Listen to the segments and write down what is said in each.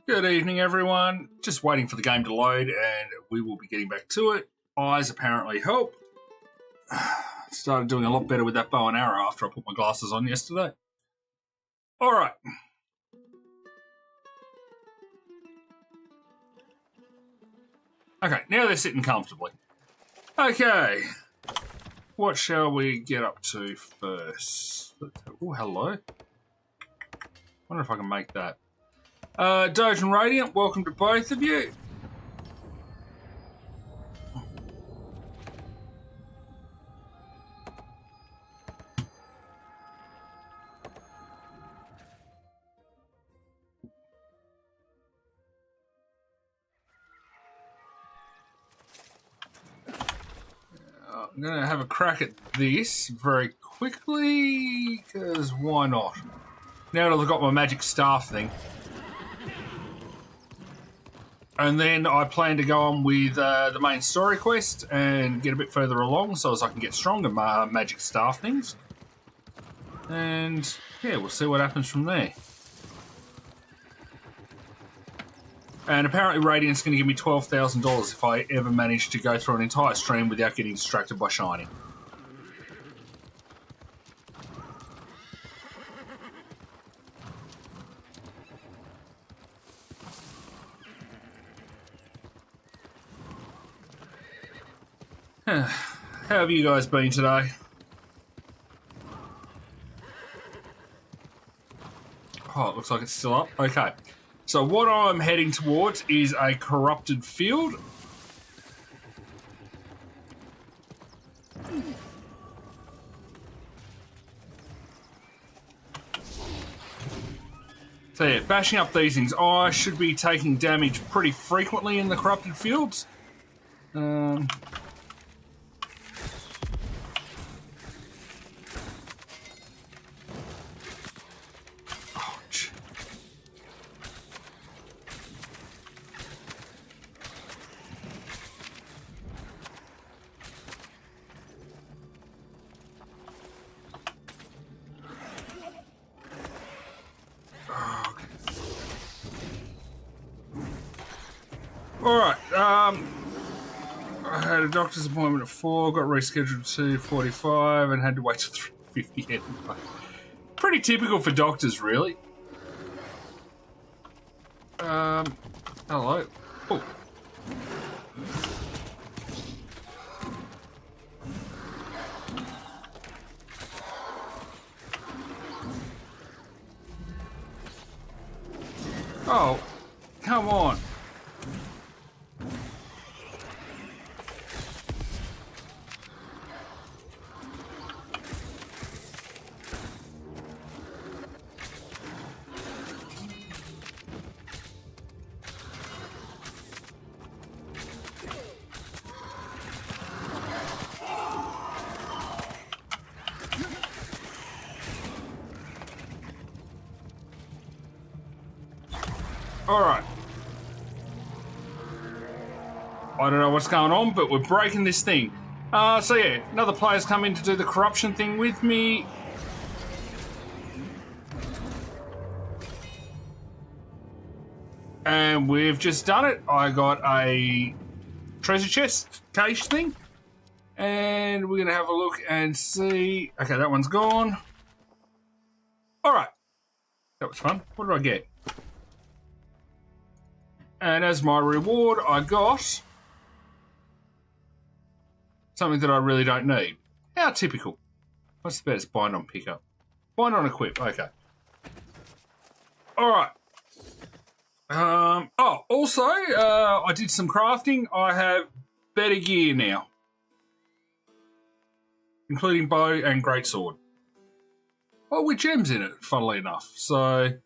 Good evening, everyone. Just waiting for the game to load, and we will be getting back to it. Eyes apparently help. Started doing a lot better with that bow and arrow after I put my glasses on yesterday. All right. Okay, now they're sitting comfortably. Okay. What shall we get up to first? Oh, hello. Wonder if I can make that. Doge and Radiant, welcome to both of you. I'm going to have a crack at this very quickly, because why not? Now that I've got my magic staff thing. And then I plan to go on with the main story quest and get a bit further along so as I can get stronger magic staff things. And yeah, we'll see what happens from there. And apparently Radiant's going to give me $12,000 if I ever manage to go through an entire stream without getting distracted by Shiny. How have you guys been today? Oh, it looks like it's still up. Okay. So what I'm heading towards is a corrupted field. So yeah, bashing up these things. I should be taking damage pretty frequently in the corrupted fields. Alright, I had a doctor's appointment at 4, got rescheduled to 4:45 and had to wait till 3:50 anyway. Pretty typical for doctors, really. Hello. Oh. Oh, come on. Alright. I don't know what's going on, but we're breaking this thing. So yeah, another player's come in to do the corruption thing with me. And we've just done it. I got a treasure chest cache thing. And we're going to have a look and see. Okay, that one's gone. Alright. That was fun. What did I get? And as my reward, I got something that I really don't need. How typical. What's the best? Bind on pickup. Bind on equip. Okay. Alright. Also, I did some crafting. I have better gear now. Including bow and greatsword. Oh, with gems in it, funnily enough. So,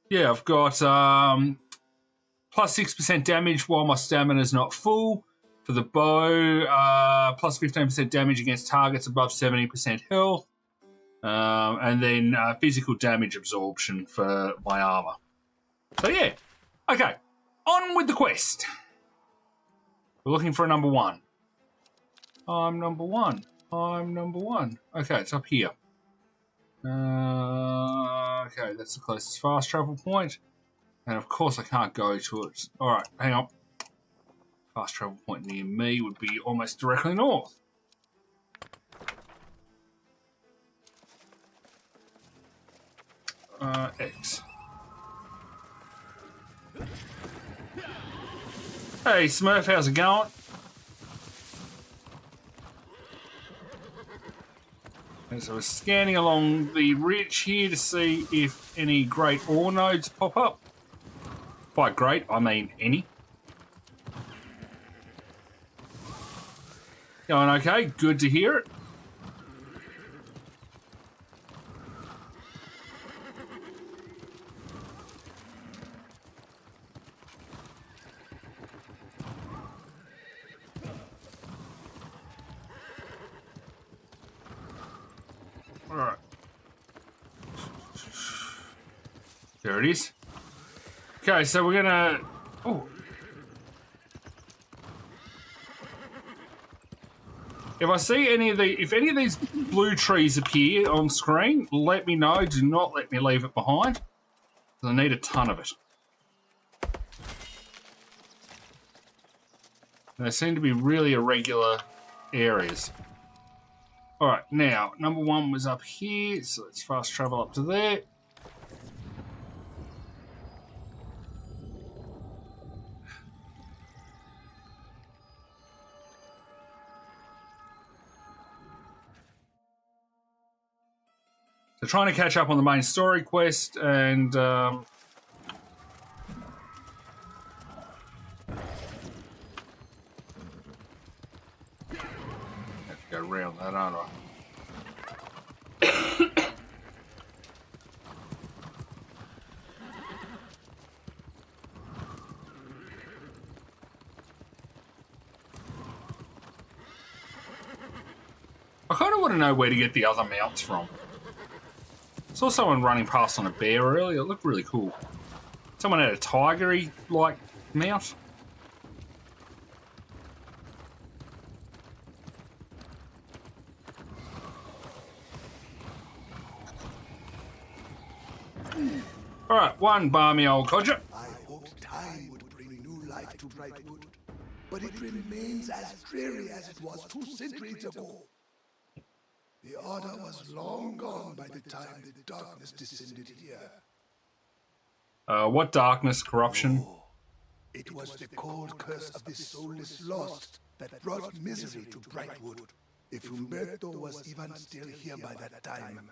yeah, I've got plus 6% damage while my stamina's not full. For the bow, plus 15% damage against targets above 70% health. And then physical damage absorption for my armor. So, yeah. Okay, on with the quest. We're looking for a number 1. I'm number 1. I'm number 1. Okay, it's up here. Okay, that's the closest fast travel point. And of course I can't go to it. Alright, hang on. Fast travel point near me would be almost directly north. X. Hey Smurf, how's it going? And so we're scanning along the ridge here to see if any great ore nodes pop up. By great, I mean any. Going okay, good to hear it. Alright. There it is. Okay, so we're gonna... Oh. If I see any of if any of these blue trees appear on screen, let me know. Do not let me leave it behind. I need a ton of it. They seem to be really irregular areas. Alright, now, number one was up here, so let's fast travel up to there. So trying to catch up on the main story quest and have to go around that, aren't I? I kind of want to know where to get the other mounts from. Saw someone running past on a bear earlier. It looked really cool. Someone had a tigery like mount. Alright, one balmy old codger. I hoped time would bring new life to Brightwood, but it remains as dreary as it was 2 centuries ago. The order was long gone by the time the darkness descended here. What darkness? Corruption? Oh, it was the cold curse of the soulless lost that brought misery to Brightwood. If Umberto was even still here by that time,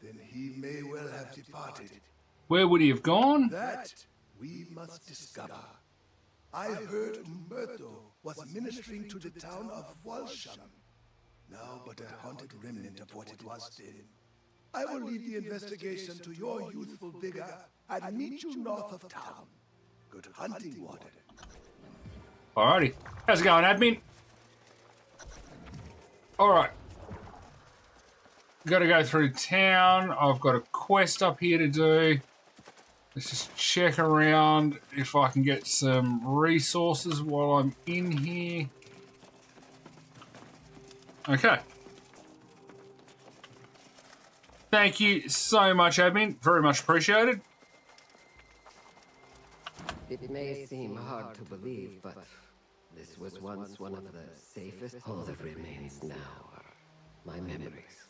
then he may well have departed. Where would he have gone? That we must discover. I heard Umberto was ministering to the town of Walsham. Now but a haunted remnant of what it was then. I will leave the investigation to your youthful vigor and meet you north of town. Good hunting, Warden. Alrighty. How's it going, admin? Alright. Got to go through town. I've got a quest up here to do. Let's just check around if I can get some resources while I'm in here. Okay. Thank you so much, admin. Very much appreciated. It may seem hard to believe, but this was once one of the safest. All that remains now are my memories.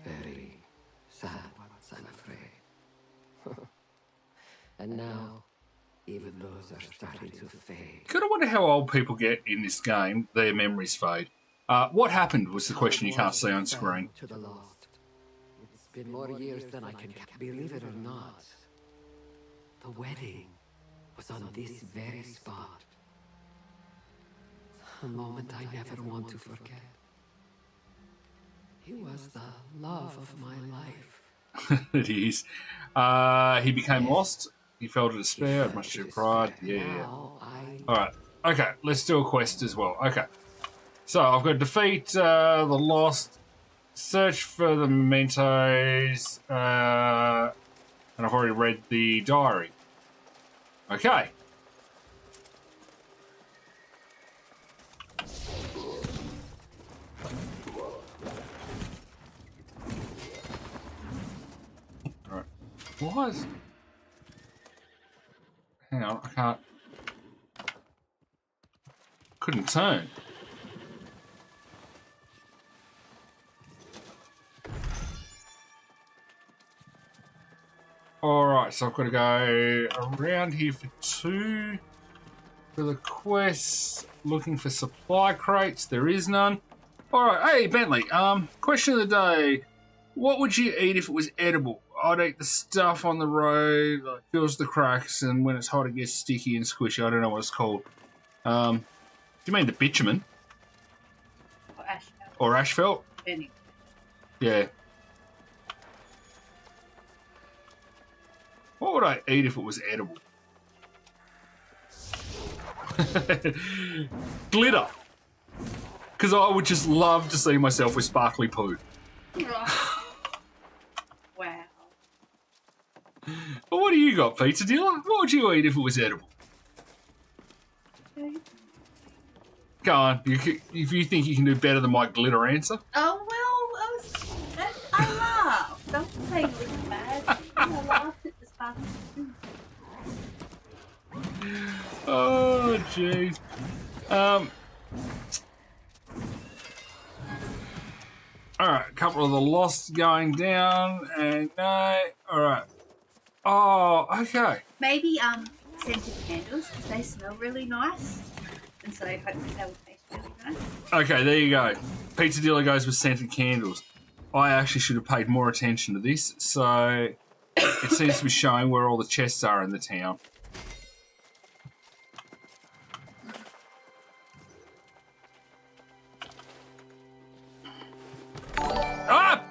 Very sad ones, I'm afraid. And now, even those are starting to fade. Kind of wonder how old people get in this game. Their memories fade. What happened was the question you can't see on screen. To the lost. It's been more years than I can believe it or not. The wedding was on this very spot. A moment I never want to forget. He was the love of my life. It is. He became lost. He fell to despair, had much too pride. Yeah. Alright. Okay, let's do a quest as well. Okay. So, I've got to defeat the lost, search for the mementos, and I've already read the diary. Okay. Alright. What? on, I can't. Couldn't turn. Alright, so I've got to go around here for 2. For the quest, looking for supply crates. There is none. Alright, hey Bentley, question of the day. What would you eat if it was edible? I'd eat the stuff on the road, like fills the cracks, and when it's hot it gets sticky and squishy. I don't know what it's called. Do you mean the bitumen? Or asphalt. Or asphalt? Anyway. Yeah. What would I eat if it was edible? Glitter. Because I would just love to see myself with sparkly poo. Wow. Well, what do you got, pizza dealer? What would you eat if it was edible? Go on. If you think you can do better than my glitter answer. Oh, well, I laughed. Don't say it was bad. I laughed at the sparkly. Oh, jeez. Alright, a couple of the lost going down, and no. Alright. Oh, okay. Maybe scented candles because they smell really nice, and so hopefully they will taste really nice. Okay, there you go. Pizza dealer goes with scented candles. I actually should have paid more attention to this, so it seems to be showing where all the chests are in the town. Ah!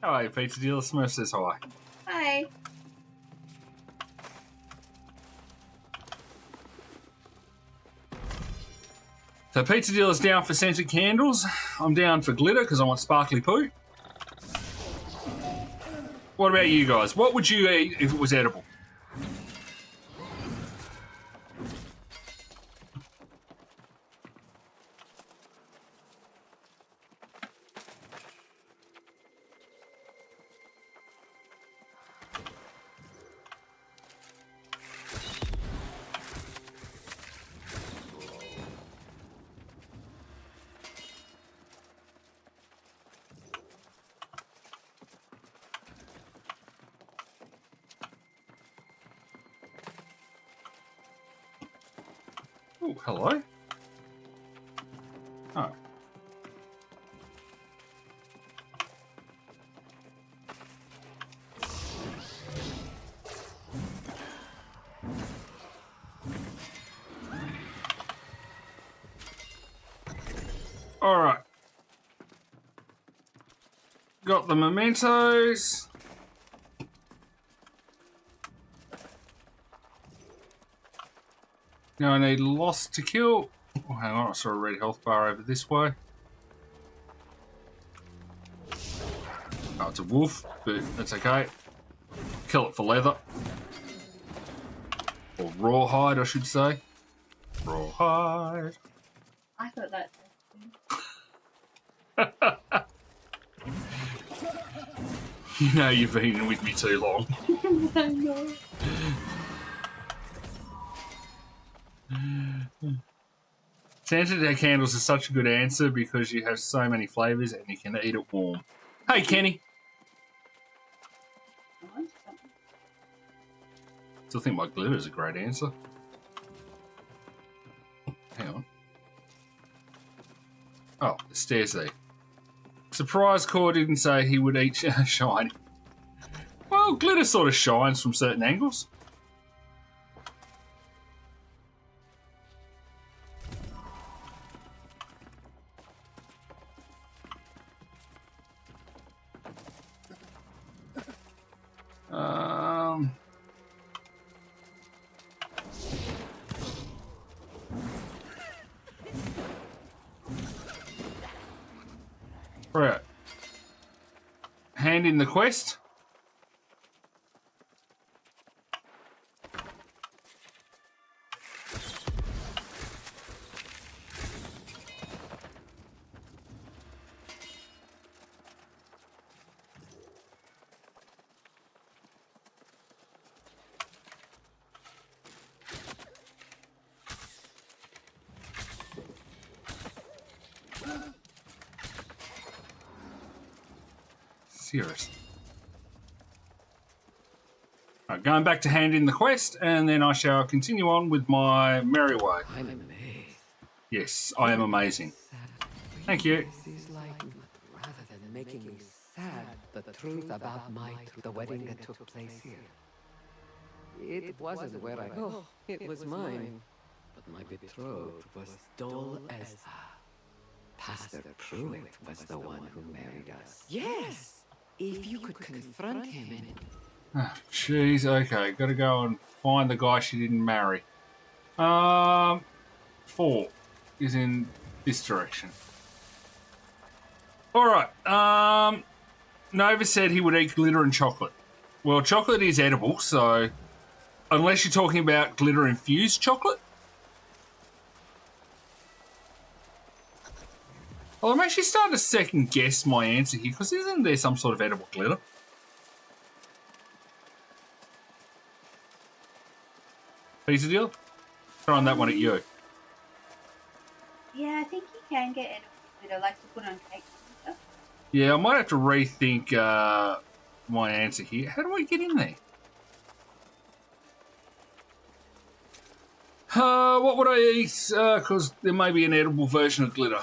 Hello, pizza dealer. Smurf says hi. Hi. So pizza dealer's down for scented candles. I'm down for glitter because I want sparkly poo. What about you guys? What would you eat if it was edible? Oh, hello. Oh. All right. Got the mementos. Now I need lost to kill. Oh, hang on, I saw a red health bar over this way. Oh, it's a wolf, but that's okay. Kill it for leather. Or rawhide, I should say. Rawhide. I thought that. You know you've been with me too long. I know. Scented candles is such a good answer because you have so many flavours and you can eat it warm. Hey, Kenny. Still think my glitter is a great answer. Hang on. Oh, the stairs there. Surprise Core didn't say he would eat shine. Well, glitter sort of shines from certain angles. Right. Hand in the quest. Seriously. Right, going back to hand in the quest, and then I shall continue on with my merry way. I'm amazed. Yes, I am amazing. Thank you. Rather than making me sad, the truth about the wedding that took place here. It wasn't where I go. It was mine. But my betrothed was dull as... Pastor Pruitt was the one who married us. Yes! If you could confront him and... Jeez, okay. Got to go and find the guy she didn't marry. 4 is in this direction. Alright, Nova said he would eat glitter and chocolate. Well, chocolate is edible, so... Unless you're talking about glitter-infused chocolate? Well, I'm actually starting to second-guess my answer here, because isn't there some sort of edible glitter? Piece of deal? Throwing that one at you. Yeah, I think you can get edible glitter, like to put on cakes and stuff. Yeah, I might have to rethink my answer here. How do I get in there? What would I eat? Because there may be an edible version of glitter.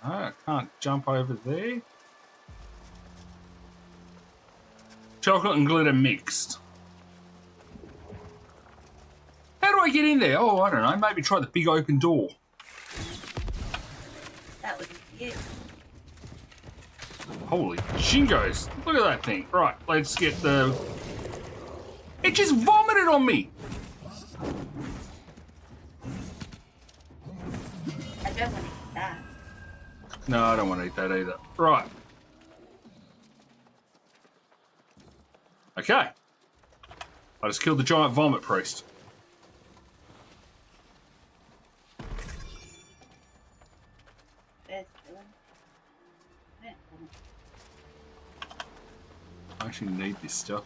I can't jump over there. Chocolate and glitter mixed. How do I get in there? Oh, I don't know. Maybe try the big open door. That would be it. Holy jingos. Look at that thing. Right, let's get the... It just vomited on me. I don't want to eat that. No, I don't want to eat that either. Right. Okay. I just killed the giant vomit priest. There's the one. Yeah. I actually need this stuff.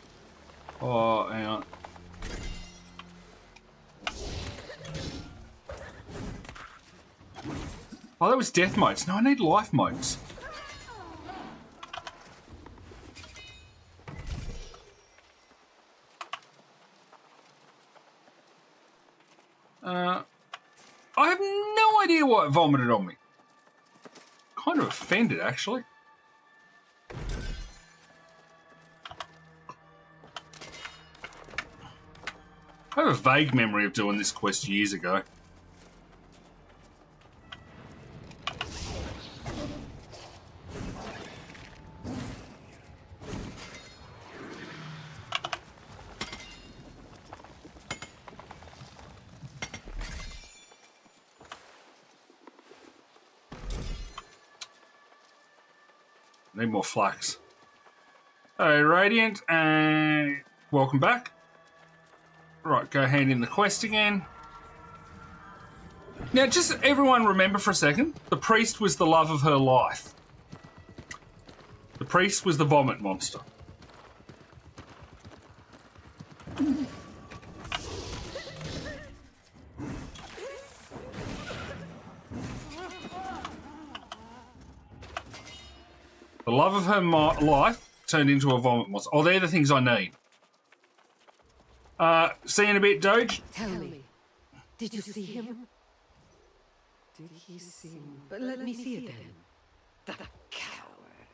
Oh, hang on. Oh, that was death modes. No, I need life modes. I have no idea why it vomited on me. Kind of offended, actually. I have a vague memory of doing this quest years ago. Need more flax. Hey, Radiant, and welcome back. Right, go hand in the quest again. Now, just everyone remember for a second, the priest was the love of her life. The priest was the vomit monster. The love of her life turned into a vomit monster. Oh, they're the things I need. See you in a bit, Doge. Tell me, did you see him? Did he seem... But let me see it then. The coward.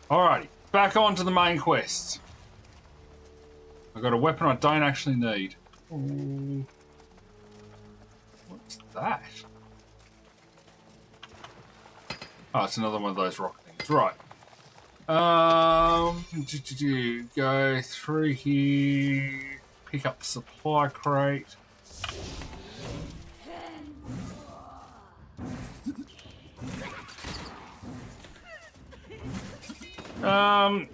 Alrighty, back on to the main quest. I've got a weapon I don't actually need. Ooh. What's that? Oh, it's another one of those rock things. Right. Go through here. Pick up the supply crate. For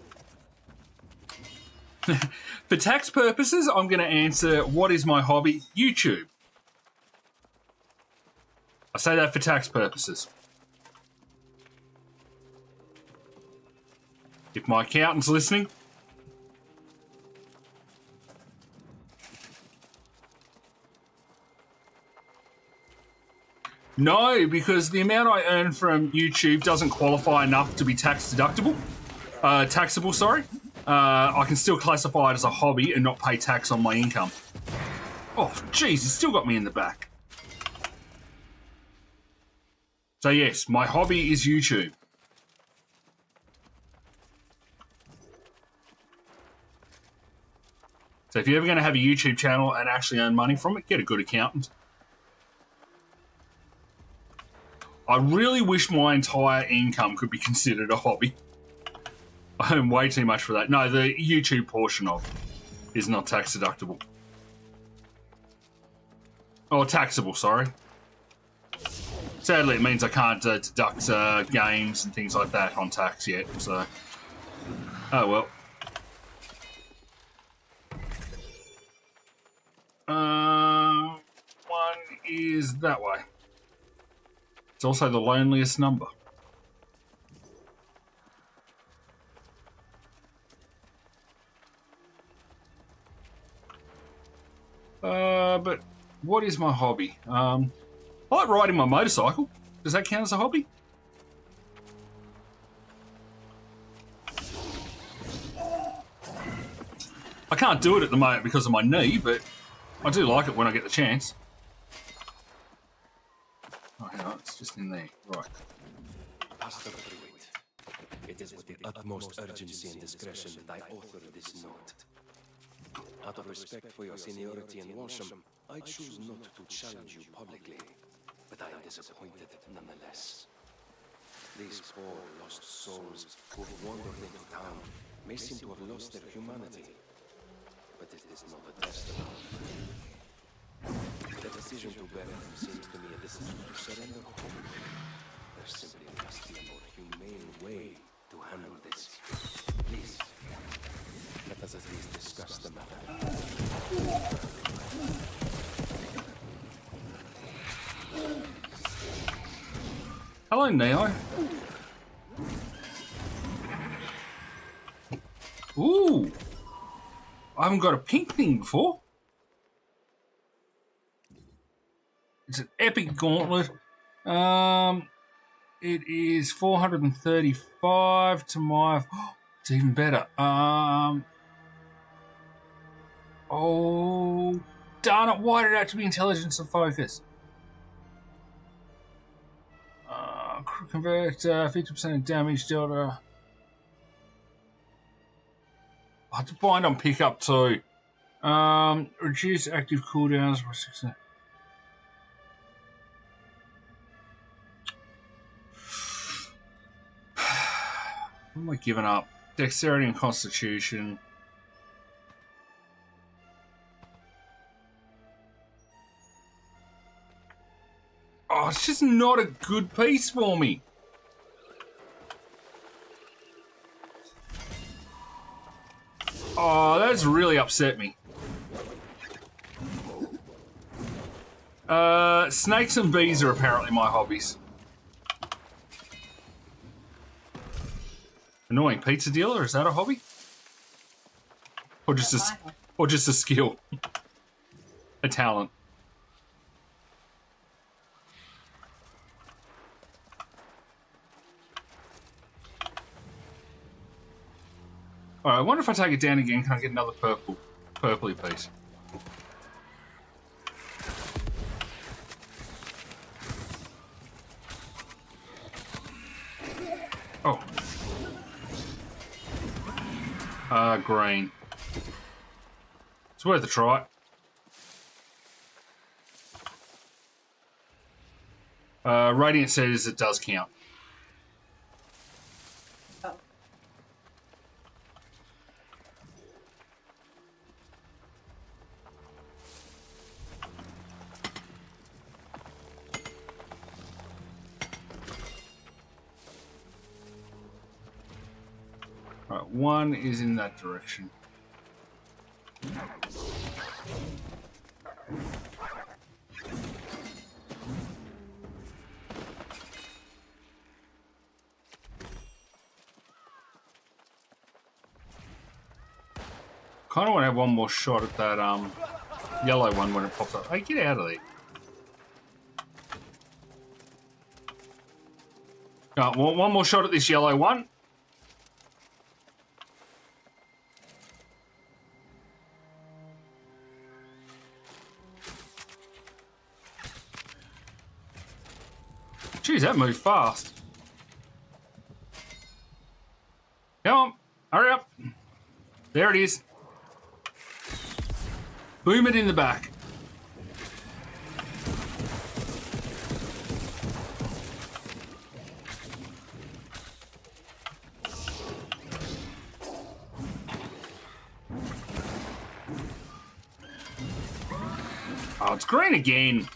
tax purposes, I'm going to answer, what is my hobby? YouTube. I say that for tax purposes. If my accountant's listening, No, because the amount I earn from YouTube doesn't qualify enough to be taxable. Sorry. I can still classify it as a hobby and not pay tax on my income. Oh, jeez, it still got me in the back. So yes, my hobby is YouTube. So if you're ever going to have a YouTube channel and actually earn money from it, get a good accountant. I really wish my entire income could be considered a hobby. I earn way too much for that. No, the YouTube portion of is not tax deductible. Oh, taxable, sorry. Sadly, it means I can't deduct games and things like that on tax yet, so... Oh, well. One is that way. It's also the loneliest number. But what is my hobby? I like riding my motorcycle. Does that count as a hobby? I can't do it at the moment because of my knee, but I do like it when I get the chance. Oh, hang on, it's just in there. Right. Pastor Pruitt, it is with the utmost urgency and discretion that I author this note. Out of respect for your seniority in Walsham, I choose not to challenge you publicly, but I am disappointed nonetheless. These poor lost souls who have wandered into town may seem to have lost their humanity, but it is not a testament. The decision to bury them seems to me a decision to surrender hope. There simply must be a more humane way to handle this. Please, let us at least discuss the matter. Hello, Neo. Ooh. I haven't got a pink thing before. It's an epic gauntlet. It is 435 to my... it's even better. Oh, darn it. Why did it have to be intelligence and focus? Convert 50% of damage delta. I have to bind on pickup too. Reduce active cooldowns by 6%. What am I giving up? Dexterity and Constitution. Oh, it's just not a good piece for me. Oh, that's really upset me. Snakes and bees are apparently my hobbies. Annoying pizza dealer, is that a hobby? Or just a skill? A talent. Alright, I wonder if I take it down again, can I get another purpley piece? Oh. Green. It's worth a try. Radiant says it does count. Right, one is in that direction. Kind of want to have one more shot at that yellow one when it pops up. Hey, get out of there. One more shot at this yellow one. Jeez, that moved fast. Come on, hurry up. There it is. Boom it in the back. Oh, it's green again.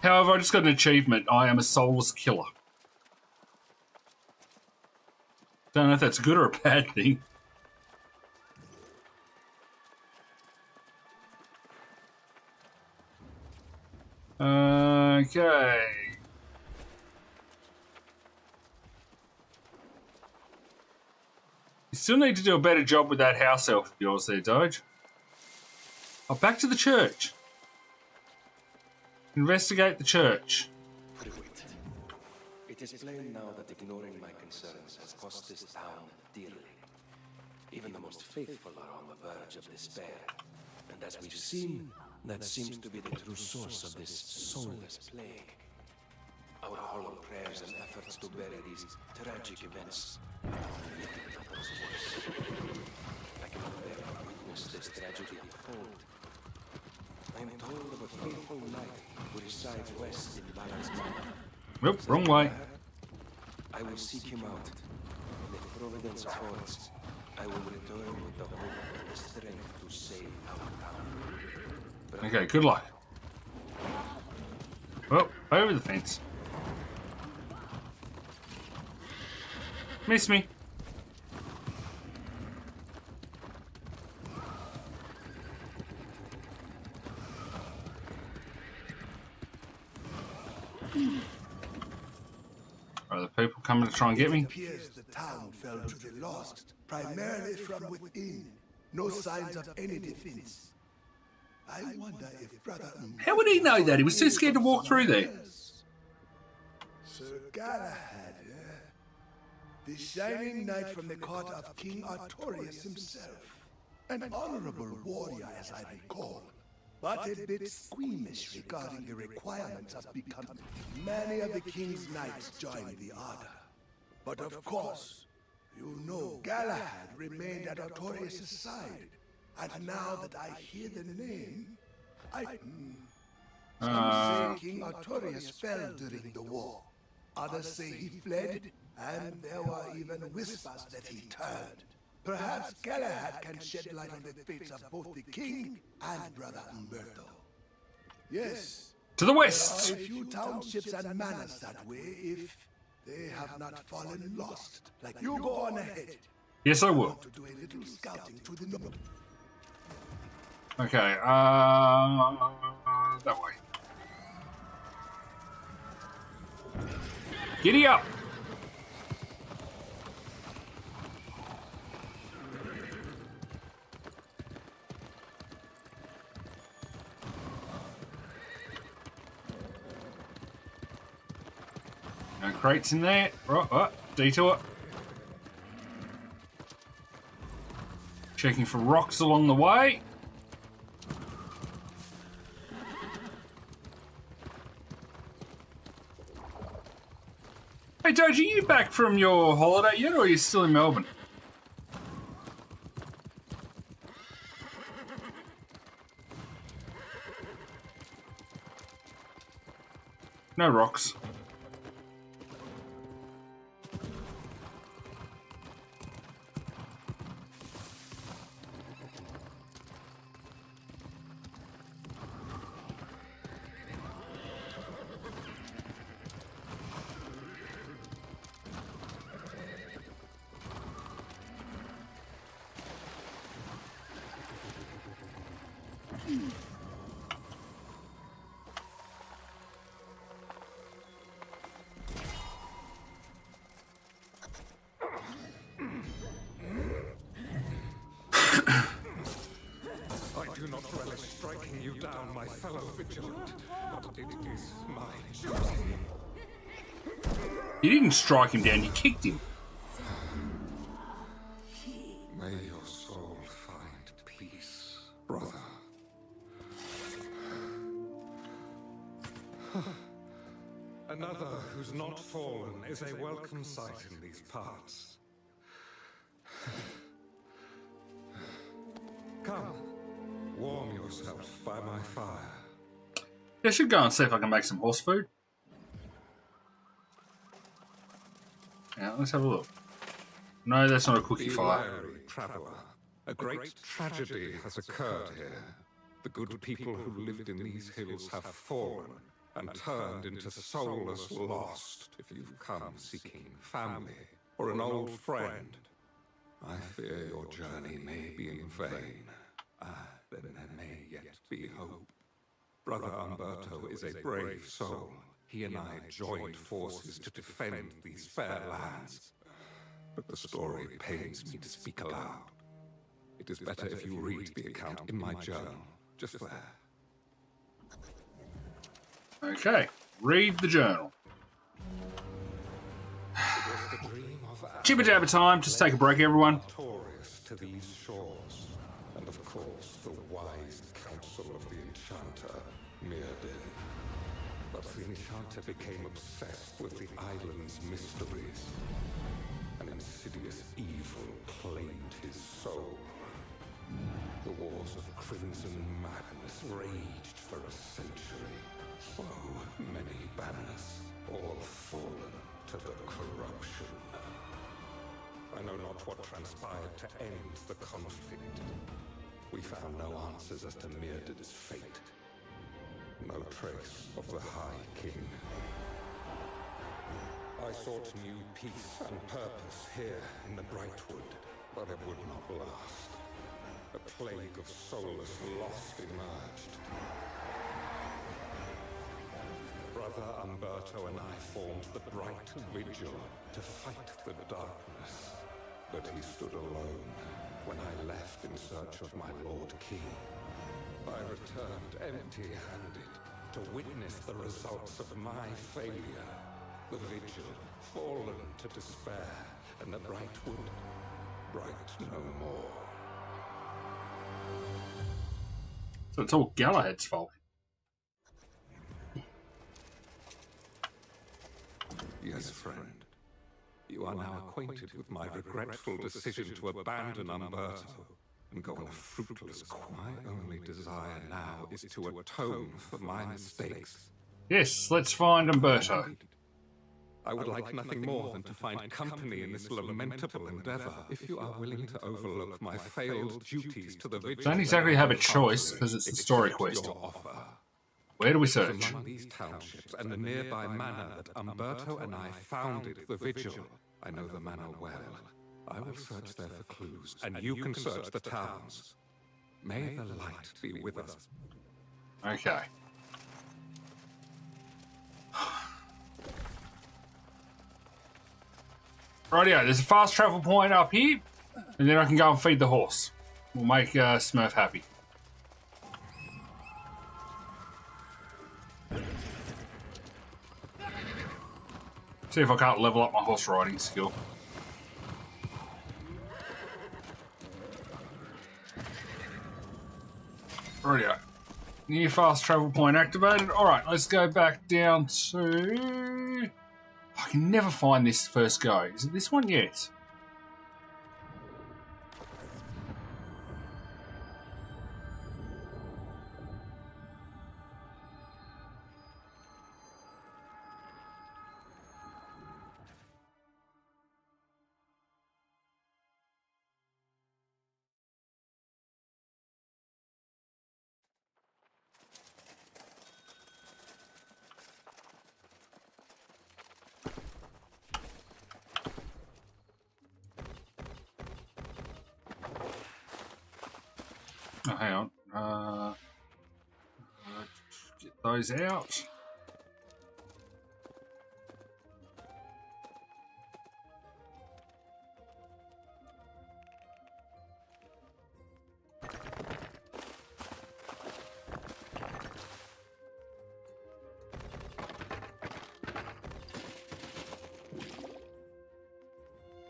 However, I just got an achievement. I am a soulless killer. Don't know if that's a good or a bad thing. Okay. You still need to do a better job with that house elf of yours there, Doge. Oh, back to the church. Investigate the church. It is plain now that ignoring my concerns has cost this town dearly. Even the most faithful are on the verge of despair. And as we've seen, that seems to be the true source of this soulless plague. Our hollow prayers and efforts to bury these tragic events are making matters worse. I cannot bear to witness this tragedy unfold. I am told of a faithful knight who resides west in Balan's Mountain. Nope, wrong way. I will seek him out. And if Providence affords, I will return with the hope and the strength to save our town. Okay, good luck. Oh, over the fence. Miss me. Are the people coming to try and get me? It appears the town fell to the lost, primarily from within. No signs of any defense. I wonder if Brother... How would he know that? He was too scared to walk through there. Sir Galahad, the shining knight from the court of King Artorius himself. An honorable warrior, as I recall, but a bit squeamish regarding the requirements of becoming. Many of the king's knights joined the order. But of course, you know Galahad remained at Artorius' side. And now that I hear the name, some say King Artorius fell during the war. Others say he fled, and there were even whispers that he turned. Perhaps Galahad can shed light on the fates of both the king and Brother Umberto. Yes. To the west. There are a few townships and manors that way if they have not fallen lost. Like you go on ahead. Yes, I will. To do a little scouting to the north. Okay, that way. Giddy up! No crates in there. Right, detour. Checking for rocks along the way. Hey, Doge, are you back from your holiday yet, or are you still in Melbourne? No rocks. I do not relish striking you down, my fellow vigilant, but it is my duty. You didn't strike him down, you kicked him. May your soul find peace, brother. Another who's not fallen is a welcome sight in these parts. Come, warm yourself by my fire. I should go and see if I can make some horse food. Yeah, let's have a look. No, that's not a cookie Be fire. wary, traveler. A great tragedy has occurred here. The good people who lived in these hills have fallen and turned into soulless lost. If you've come seeking family or an old friend, I fear your journey may be in vain. Then there may yet be hope. Brother Umberto is a brave soul. He and I joined forces to defend these fair lands. But the story pains me to speak aloud. It is better if you read the account in my journal, just there. Okay, read the journal. Jibber jabber time, just take a break, everyone. Victorious to these shores, and of course the wise counsel of the enchanter, Mirrodin. But the enchanter became obsessed with the island's mysteries. An insidious evil claimed his soul. The wars of crimson madness raged for a century. So many banners, all fallen to the corruption. I know not what transpired to end the conflict. We found no answers as to Mirrodin's fate. No trace of the High King. I sought new peace and purpose here in the Brightwood, but it would not last. A plague of soulless lost emerged. Brother Umberto and I formed the Bright Vigil to fight the darkness. But he stood alone when I left in search of my Lord King. I returned empty-handed to witness the results of my failure. The Vigil fallen to despair, and the Brightwood bright no more. So it's all Galahad's fault. Yes, friend. You are now acquainted with my regretful decision to abandon Umberto and go on a fruitless quest. My only desire now is to atone for my mistakes. Yes, let's find Umberto. I would like nothing more than to find company in this lamentable endeavor. If you are willing to overlook my failed duties to the Vigil, Don't exactly have a choice because it's the story quest. Where do we search? Among these townships and the nearby manor that Umberto and I founded the Vigil. I know the manor well. I will search there for clues, and you can search the towns. May the light be with us. Okay. Rightio, there's a fast travel point up here, and then I can go and feed the horse. We'll make Smurf happy. See if I can't level up my horse riding skill. Rightio. New fast travel point activated. Alright, let's go back down to... I can never find this first go. Is it this one yet? Oh, hang on. Get those out.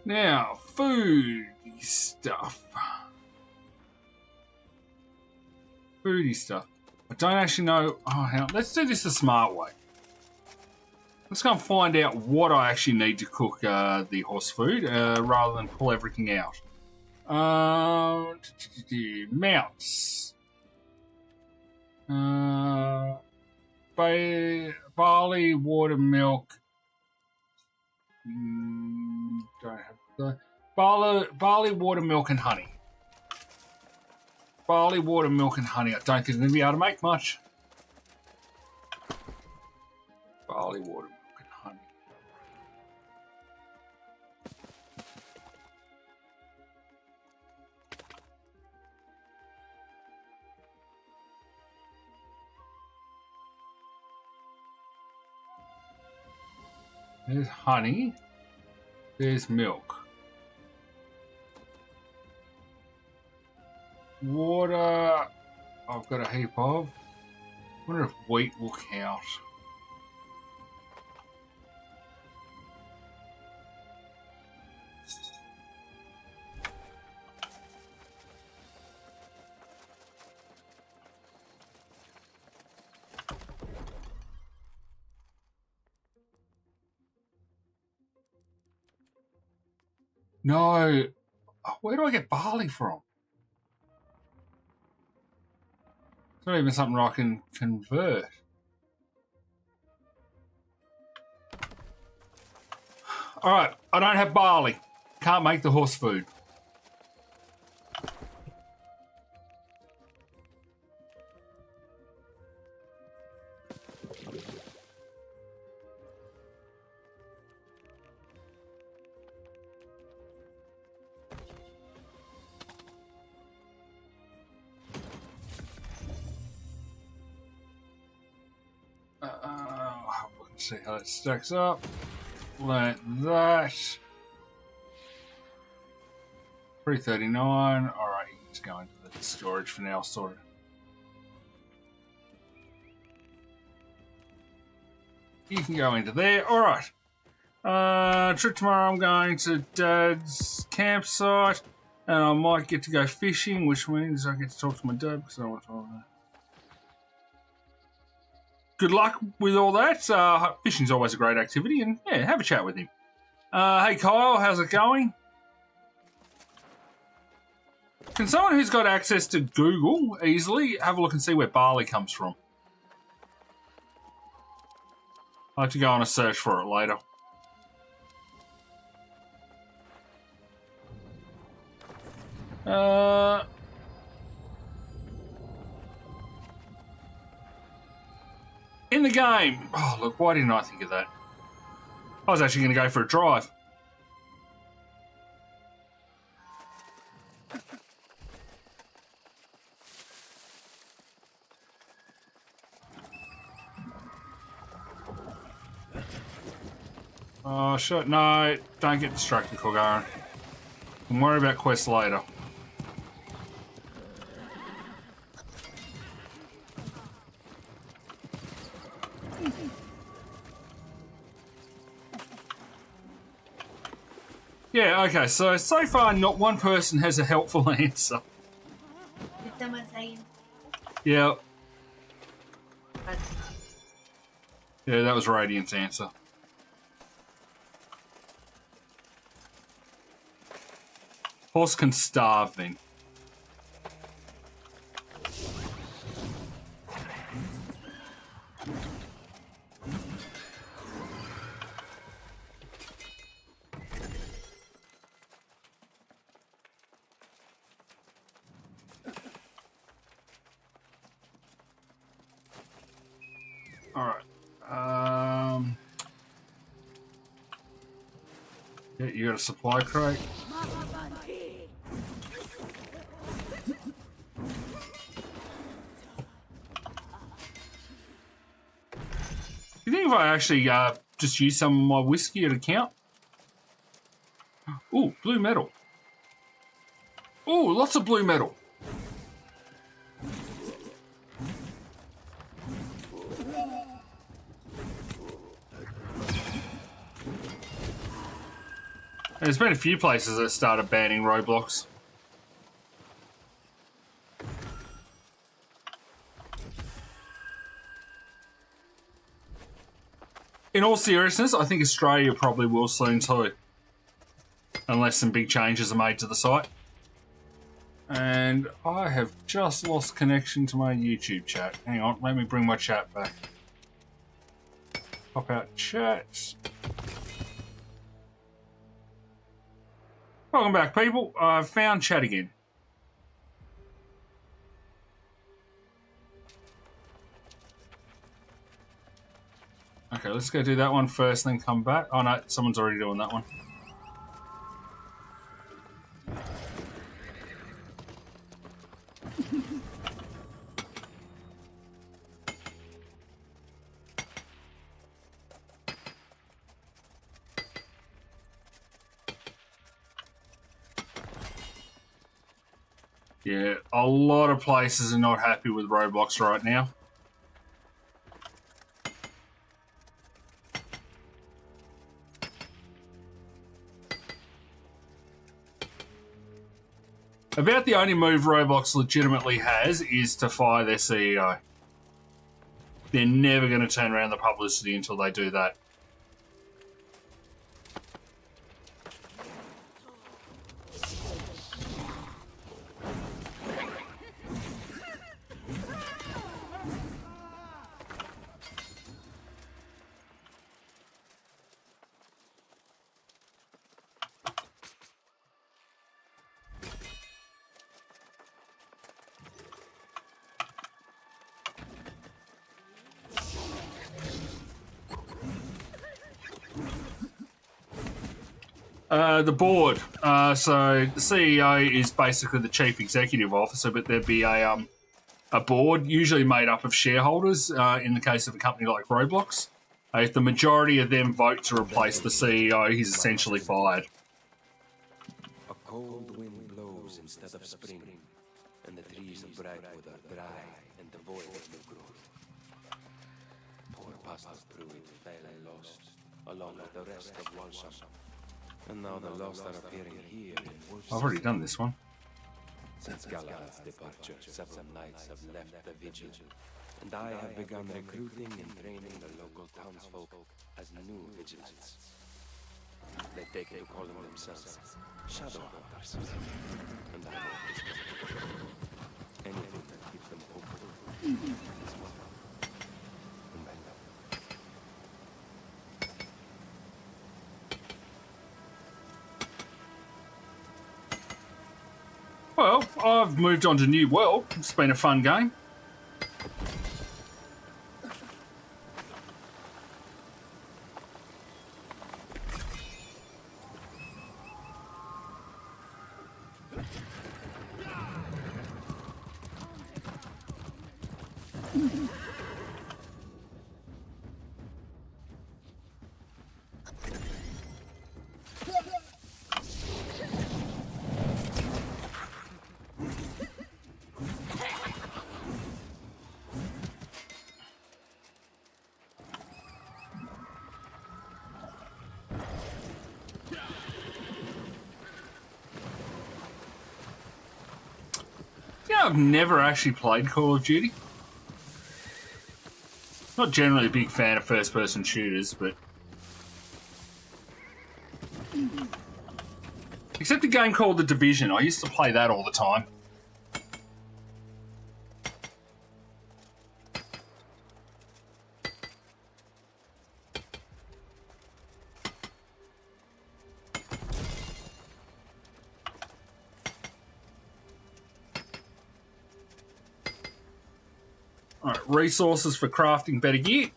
Now, food stuff. Foodie stuff. I don't actually know. Oh, hang on. Let's do this the smart way. Let's go and find out what I actually need to cook the horse food rather than pull everything out. Mounts. Barley, water, milk. Don't have the barley, water, milk, and honey. Barley, water, milk, and honey. I don't think I'm going to be able to make much. Barley, water, milk, and honey. There's honey. There's milk. Water, I've got a heap of. I wonder if wheat will count. No. Where do I get barley from? It's not even something I can convert. Alright, I don't have barley. Can't make the horse food. Let's see how that stacks up. Like that. 339. Alright, you can just go into the storage for now, sort of. You can go into there. Alright. Trip tomorrow, I'm going to Dad's campsite. And I might get to go fishing, which means I get to talk to my dad because I don't want to talk to him. Good luck with all that. Fishing's always a great activity, and yeah, have a chat with him. Hey Kyle, how's it going? Can someone who's got access to Google easily have a look and see where barley comes from? I'll have to go on a search for it later. In the game. Oh, look, why didn't I think of that? I was actually going to go for a drive. Oh, shit. No, don't get distracted, Korgarin. We'll worry about quests later. Yeah, okay, so far not one person has a helpful answer. Did someone say? Yeah. But Yeah, that was Radiant's answer. Horse can starve then. Alright. Yeah, you got a supply crate? You think if I actually just use some of my whiskey at account? Ooh, blue metal. Ooh, lots of blue metal. There's been a few places that started banning Roblox. In all seriousness, I think Australia probably will soon too. Unless some big changes are made to the site. And I have just lost connection to my YouTube chat. Hang on, let me bring my chat back. Pop out chat. Welcome back, people. I've found chat again. Okay, let's go do that one first, then come back. Oh no, someone's already doing that one. Yeah, a lot of places are not happy with Roblox right now. About the only move Roblox legitimately has is to fire their CEO. They're never going to turn around the publicity until they do that. The board. So the CEO is basically the chief executive officer, but there'd be a board, usually made up of shareholders. In the case of a company like Roblox, if the majority of them vote to replace the CEO, he's essentially fired. A cold wind blows instead of spring, and the trees of Brightwood are dry and devoid of new growth. Poor Pastor Pruitt fell lost, along with the rest of Walsham. And now the lost are appearing here in Wolf's. I've already done this one. Since Galahad's departure, several knights have left the vigil, and I have begun recruiting and training the local townsfolk as new vigilantes. They take to calling themselves shadow hunters, and I hope this will anything that keeps them hopeful is welcome. Well, I've moved on to New World. It's been a fun game. I've never actually played Call of Duty. Not generally a big fan of first-person shooters, but... Except a game called The Division. I used to play that all the time. Alright, resources for crafting better gear.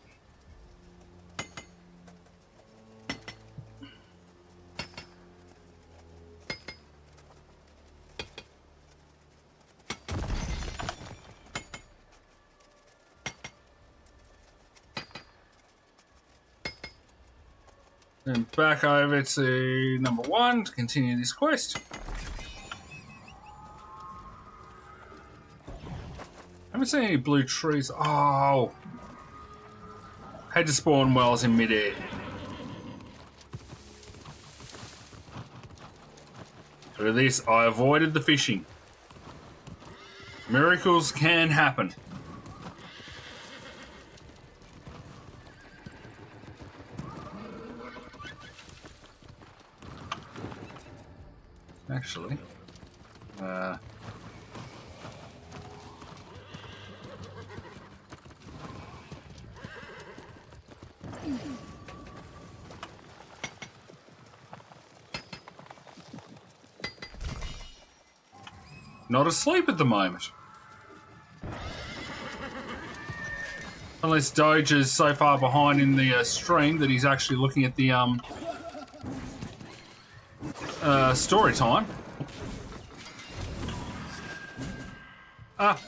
And back over to number 1 to continue this quest. I haven't seen any blue trees. Oh. Had to spawn wells in midair. Look at this. I avoided the fishing. Miracles can happen. Actually, not asleep at the moment. Unless Doge is so far behind in the stream that he's actually looking at the story time. Ah.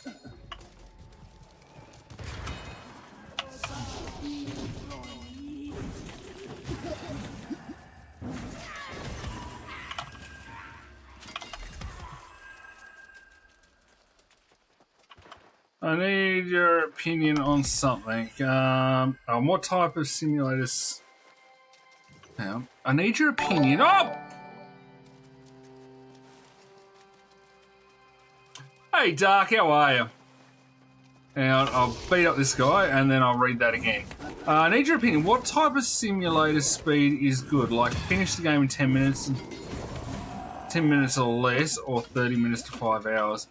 I need your opinion on something. On what type of simulators? I need your opinion. Oh! Hey, Dark, how are you? And I'll beat up this guy, and then I'll read that again. I need your opinion. What type of simulator speed is good? Like, finish the game in 10 minutes, 10 minutes or less, or 30 minutes to 5 hours?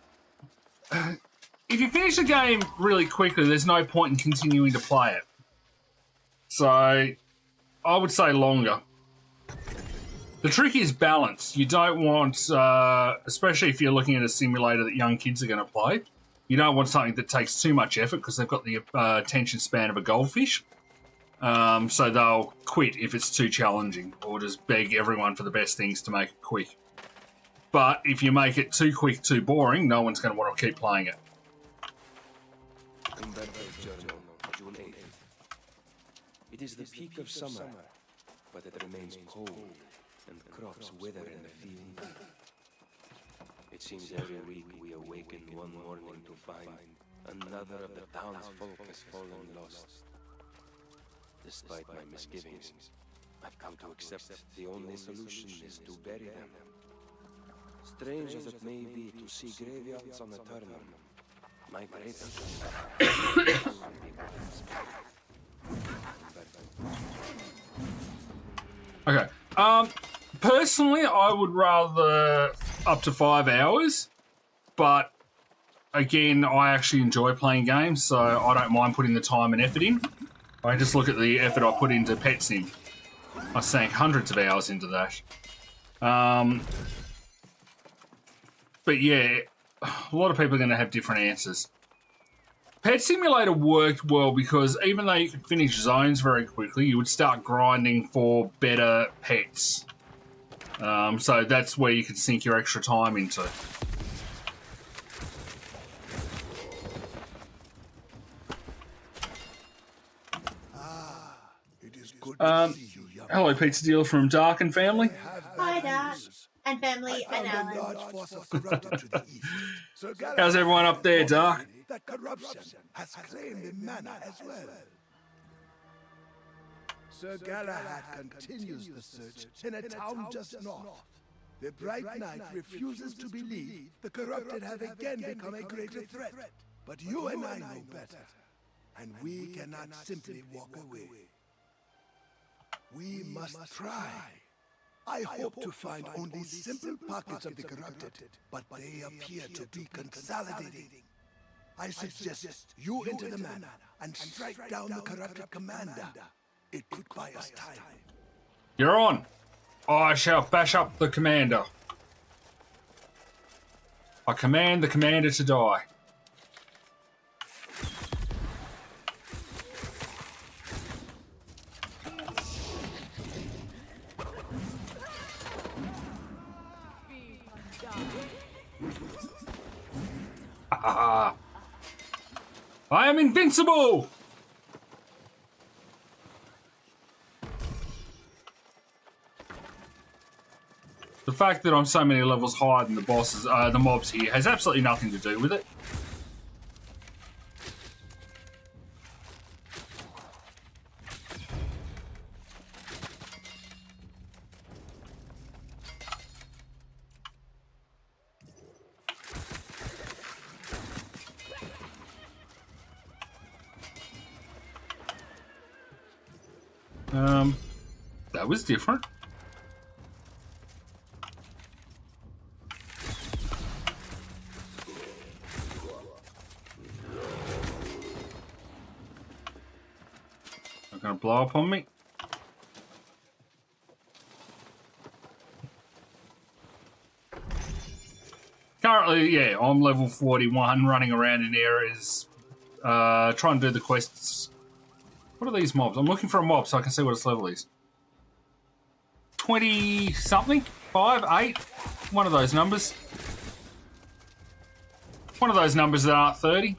If you finish the game really quickly, there's no point in continuing to play it. So, I would say longer. The trick is balance. You don't want, especially if you're looking at a simulator that young kids are going to play, you don't want something that takes too much effort because they've got the attention span of a goldfish. So they'll quit if it's too challenging or just beg everyone for the best things to make it quick. But if you make it too quick, too boring, no one's going to want to keep playing it. June 8th. It is the peak of summer, but it remains cold and crops wither in the field. It seems every week we awaken one morning to find another of the townsfolk has fallen lost. Despite my misgivings, I've come to accept the only solution is to bury them. Strange as it may be to see graveyards on Aeternum, my greatest Okay. Personally, I would rather up to 5 hours, but again, I actually enjoy playing games, so I don't mind putting the time and effort in. I just look at the effort I put into Pet Sim. I sank hundreds of hours into that. But yeah, a lot of people are going to have different answers. Pet Simulator worked well because even though you could finish zones very quickly, you would start grinding for better pets. So that's where you could sink your extra time into. It is good to see you, young Hello, Pizza Deal from Dark and Family. Hi, Dark. And family and found a Alan. large force of corrupted to the east. Sir Galahad How's everyone up there, Dark? that corruption has claimed the manor as well. Sir Galahad continues the search in a town just north. The Bright Knight refuses to believe the corrupted have again become a greater threat. But you and I know better, and we cannot simply walk away. We must try. I hope to find only simple pockets of the corrupted, but they appear to be consolidating. I suggest you enter the manor and strike down the corrupted commander. It could buy us time. You're on. I shall bash up the commander. I command the commander to die. I am invincible! The fact that I'm so many levels higher than the bosses, the mobs here, has absolutely nothing to do with it. That was different. Not gonna blow up on me. Currently, yeah, I'm level 41, running around in areas, trying to do the quests. What are these mobs? I'm looking for a mob so I can see what its level is. 20 something? 5, 8? One of those numbers. One of those numbers that aren't 30.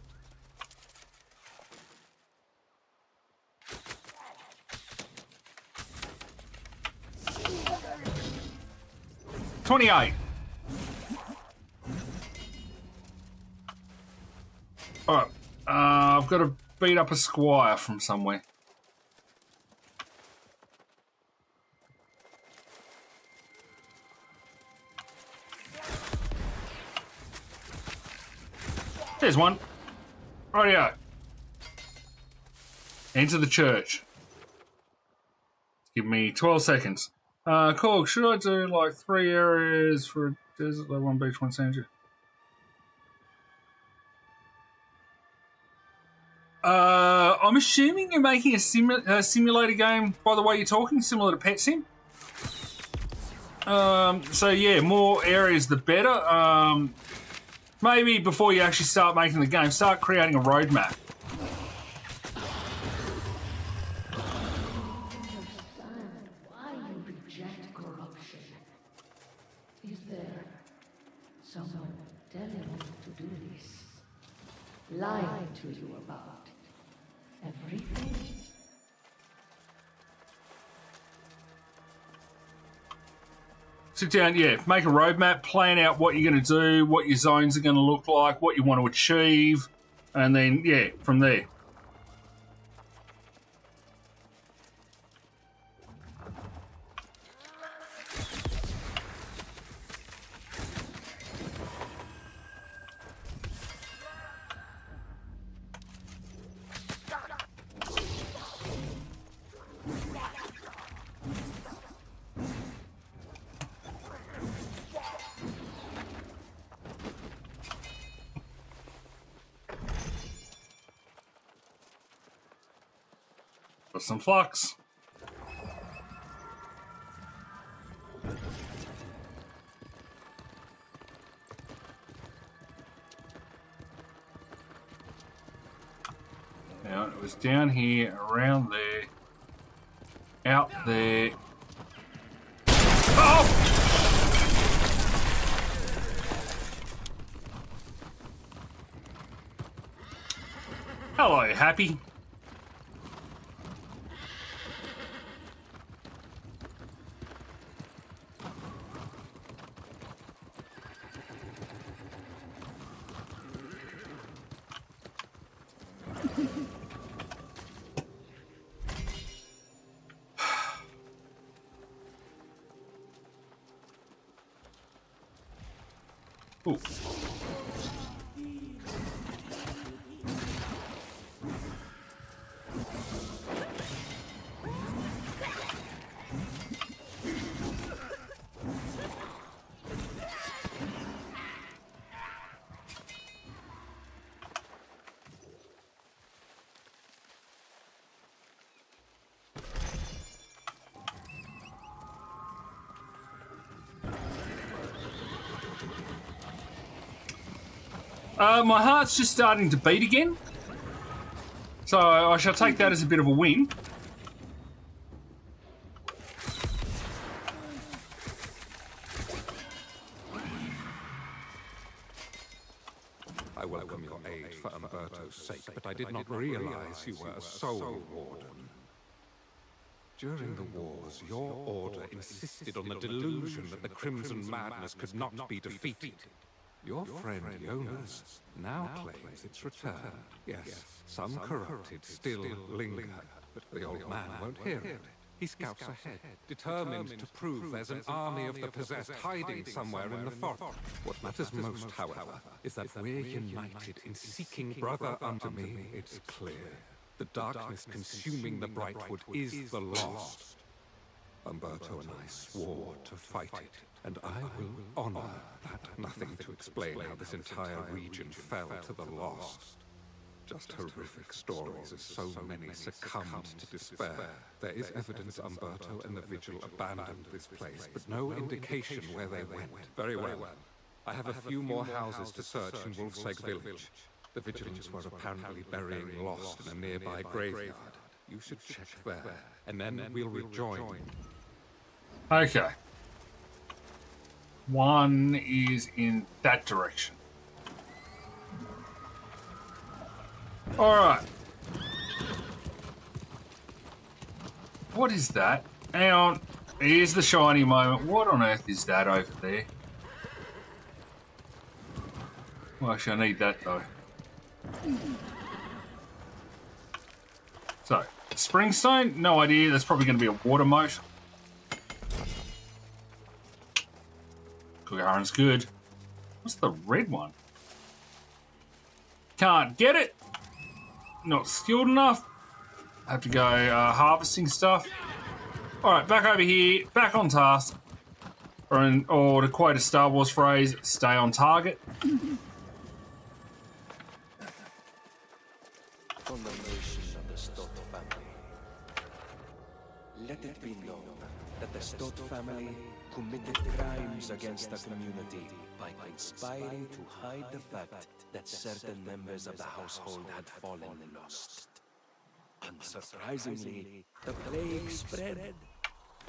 $28. Alright, I've got to beat up a squire from somewhere. There's one. Rightio. Enter the church. Give me 12 seconds. Korg, should I do like 3 areas for a desert, like 1 beach, 1 sanctuary? I'm assuming you're making a simulator game by the way you're talking, similar to Pet Sim. So yeah, more areas the better. Maybe before you actually start making the game, start creating a roadmap. Why you reject corruption? Is there someone telling you to do this? Lying to you about everything? Sit down, yeah, make a roadmap, plan out what you're going to do, what your zones are going to look like, what you want to achieve, and then, yeah, from there. Got some flux. Now it was down here, around there, out there. Oh! Hello, Happy. Ooh. My heart's just starting to beat again, so I shall take that as a bit of a win. I welcome your aid for Umberto's sake, but I did not realize you were a soul warden. During the wars, your order insisted on the delusion that the Crimson Madness could not be defeated. Your friend Jonas now claims its return. Yes, some corrupted still linger, but the old man won't hear it. He scouts ahead, determined to prove there's an army of the possessed hiding somewhere in the forest. What matters most, however, is that we're united in seeking brother unto me. It's clear. The darkness consuming the Brightwood is the lost. Umberto and I swore to fight it, and I will honor that. Nothing to explain how this entire region fell to the lost. Just horrific stories as so many succumbed to despair. There is evidence Umberto and the Vigil abandoned this place, but no indication where they went. Very well. I have a few more houses to search in Wolfsegg village. The Vigilants were apparently burying Lost in a nearby graveyard. You should check there, and then we'll rejoin. Okay. One is in that direction. Alright. What is that? Hang on. Here's the shiny moment. What on earth is that over there? Well, actually, I need that, though. So, Springstone? No idea. That's probably going to be a water moat. Korgarin's good. What's the red one? Can't get it. Not skilled enough. Have to go harvesting stuff. Alright, back over here. Back on task. Or to quote a Star Wars phrase, stay on target. Condemnation of the Stott family. Let it be known that the Stott family committed crimes against the community by conspiring to hide the fact that certain members of the household had fallen lost. Unsurprisingly, the plague spread,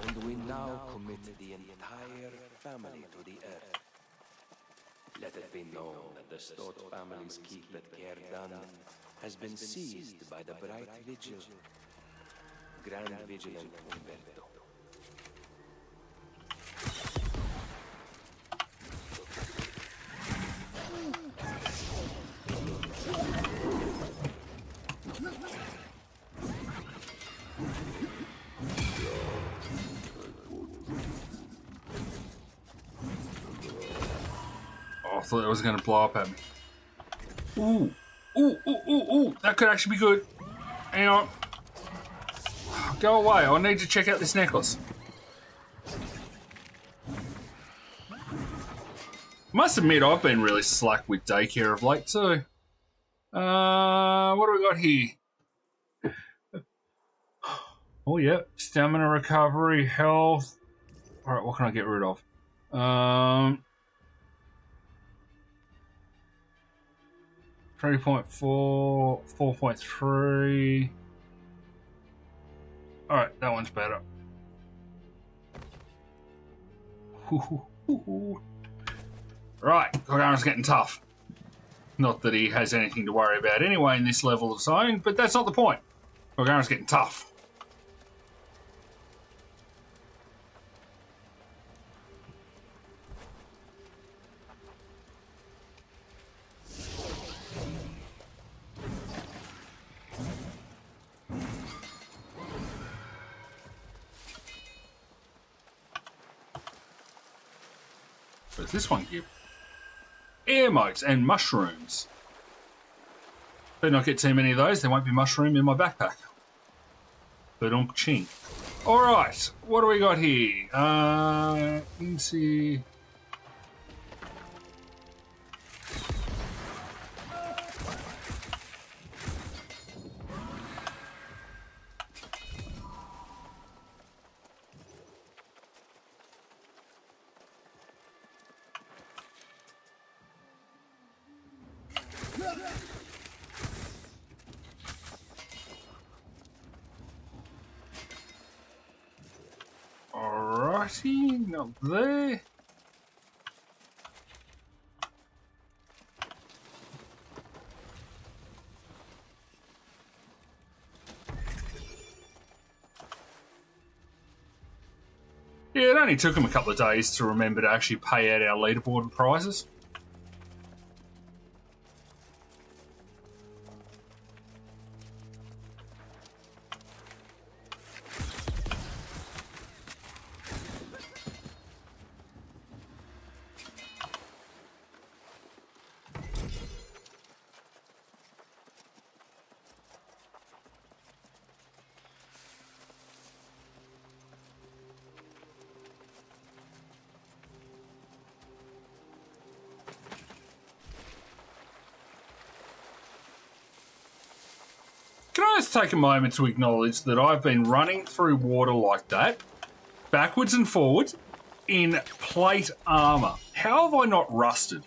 and we now commit the entire family to the earth. Let it be known that the Stott family's keep at Gerdan has been seized by the Bright Vigil, Grand Vigilant Umberto. Oh, I thought it was going to blow up at me. Ooh. Ooh, ooh, ooh, ooh. That could actually be good. Hang on. Go away. I need to check out this necklace. Must admit, I've been really slack with daycare of late too. What do we got here? Oh, yeah. Stamina recovery, health. All right, what can I get rid of? 3.4, 4.3. Alright, that one's better. Right, Korgarin's getting tough. Not that he has anything to worry about anyway in this level of zone, but that's not the point. Korgarin's getting tough. What does this one give? Air motes and mushrooms. Better not get too many of those. There won't be mushroom in my backpack. Ba-dunk-ching. Alright, what do we got here? Into... Alrighty, not there. Yeah, it only took him a couple of days to remember to actually pay out our leaderboard prizes. just take a moment to acknowledge that I've been running through water like that, backwards and forwards, in plate armour. How have I not rusted?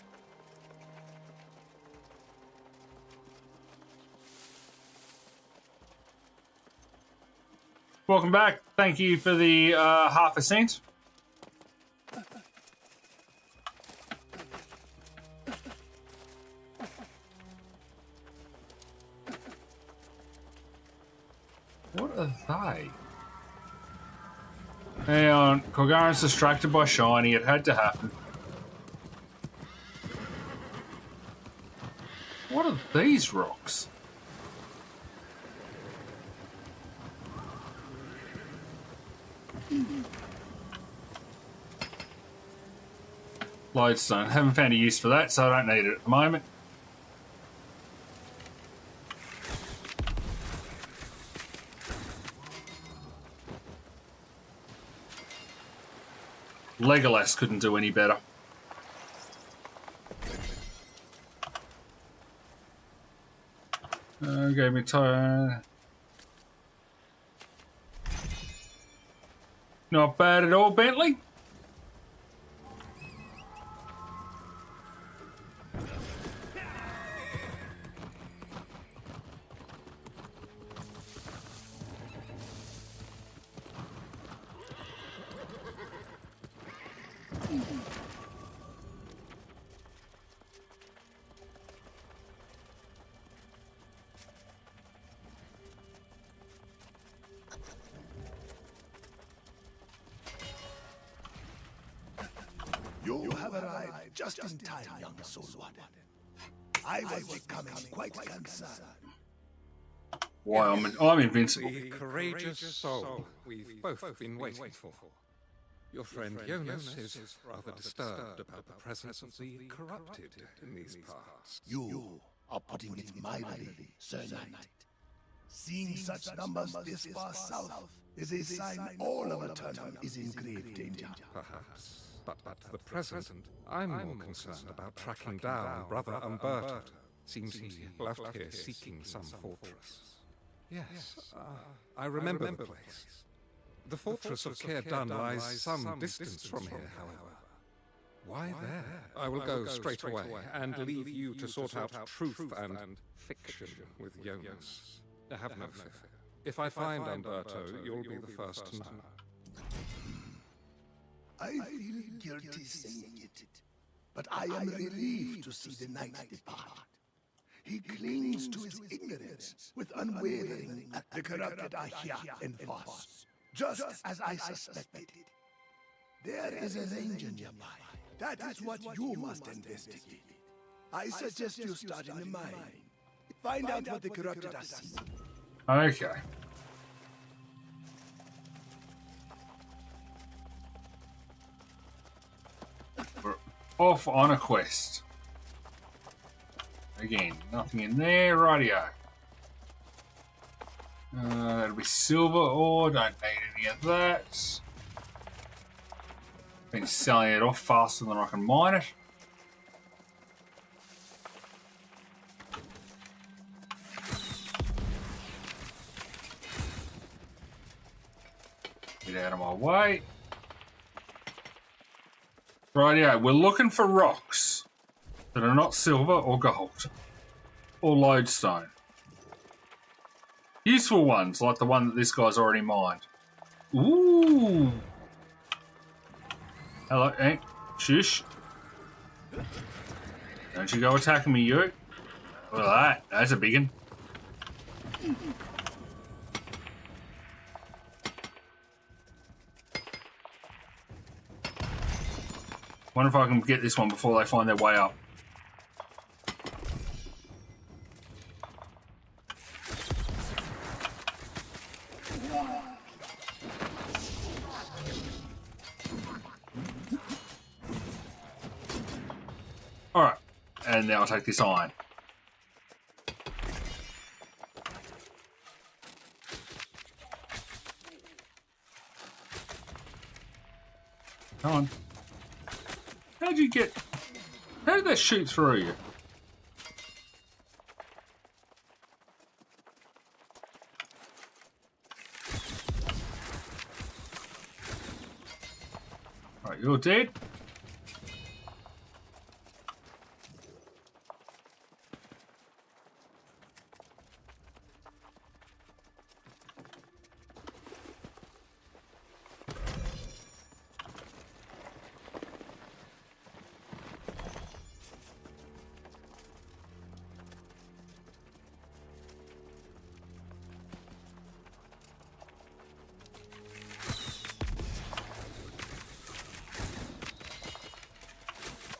Welcome back. Thank you for the half a cent. What are they? Hang on. Korgarin's distracted by shiny. It had to happen. What are these rocks? Lodestone. Haven't found a use for that, so I don't need it at the moment. Legolas couldn't do any better. Gave me time. Not bad at all, Bentley. You have arrived just in time, young Soulward. I was becoming quite concerned. Why, I'm invincible. The courageous soul we've both been waiting for. Your friend Jonas is rather disturbed about the presence of the corrupted in these parts. You are putting it mildly, Sir Knight. Seeing such numbers this far south is a sign all of Aeternum is in grave danger. Perhaps. But at the present, I'm more concerned about tracking down Brother Umberto. Seems he left here seeking some fortress. Yes, I remember the place. The fortress of Korgarin lies some distance from here, however. Why there? I will go straight away and leave you to sort out truth and fiction with Jonas. Have no fear. If I find Umberto, you'll be the first to know. I feel guilty saying it, but I am relieved to see the knight depart. He clings to his ignorance with unwavering. The corrupted are here in force, just as I suspected. There is a ranger nearby. That is what you must investigate. I suggest you start in the mine. Find out what the corrupted are seeking. Okay. We're off on a quest. Again, nothing in there. Rightio. That'll be silver ore. Don't need any of that. Been selling it off faster than I can mine it. Get out of my way. Rightio, we're looking for rocks that are not silver or gold or lodestone. Useful ones, like the one that this guy's already mined. Ooh. Hello, hey, shush. Don't you go attacking me, you. Look at that. That's a big one. Wonder if I can get this one before they find their way up. Alright, and now I'll take this iron. Come on. How'd you get... How did that shoot through you? You're dead.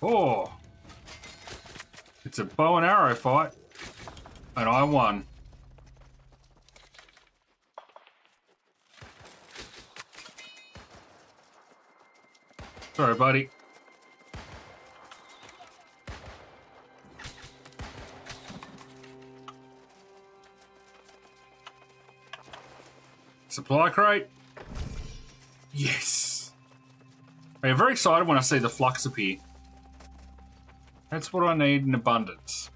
Oh, it's a bow and arrow fight, and I won. Sorry, buddy. Supply crate. Yes. I am very excited when I see the flux appear. That's what I need in abundance.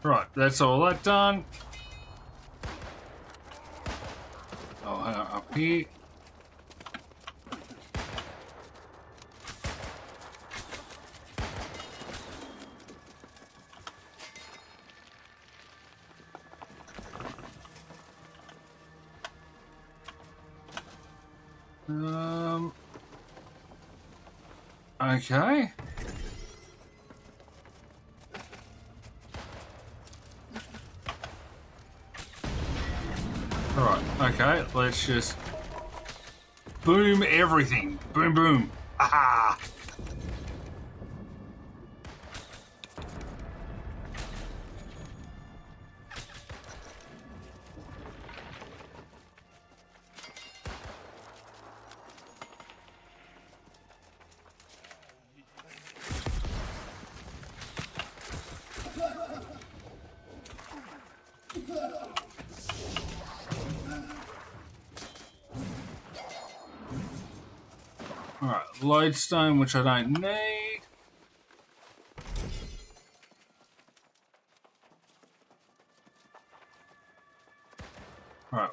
Right, that's all that done. Oh, hang on, up here. Okay. Alright, okay, let's just boom everything. Boom, boom. Aha! Alright, lodestone, which I don't need. Alright.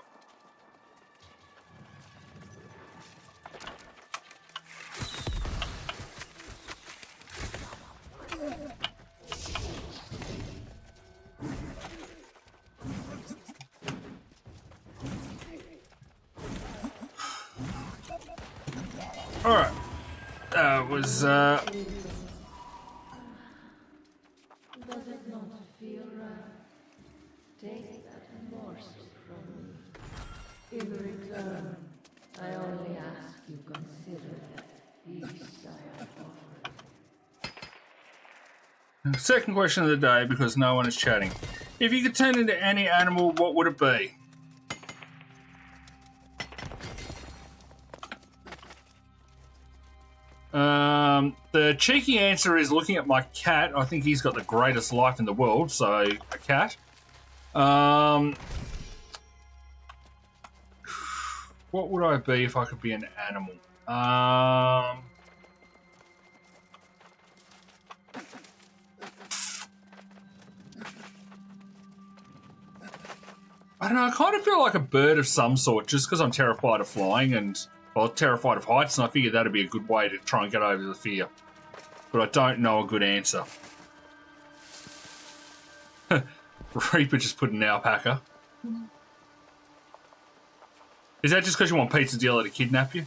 Alright. That was, Does it not feel right? Take that morsel from me. In return, I only ask you consider that feast I have offered. second question of the day, because no one is chatting. If you could turn into any animal, what would it be? The cheeky answer is looking at my cat. I think he's got the greatest life in the world, so a cat. What would I be if I could be an animal? I don't know, I kind of feel like a bird of some sort just because I'm terrified of flying and, well, terrified of heights, and I figured that'd be a good way to try and get over the fear. But I don't know a good answer. Reaper just put an alpaca. Is that just because you want Pizza Dealer to kidnap you?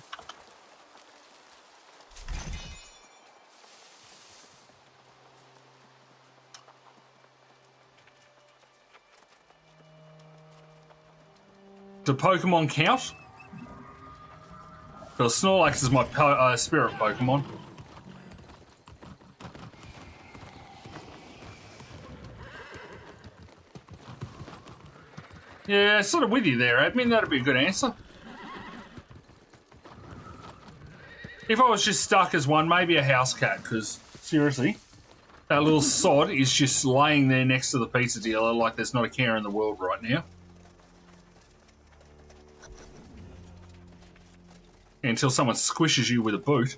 Do Pokemon count? Because Snorlax is my spirit Pokemon. Yeah, sort of with you there, Admin. That'd be a good answer. If I was just stuck as one, maybe a house cat, because seriously, that little sod is just laying there next to the pizza dealer like there's not a care in the world right now. Until someone squishes you with a boot.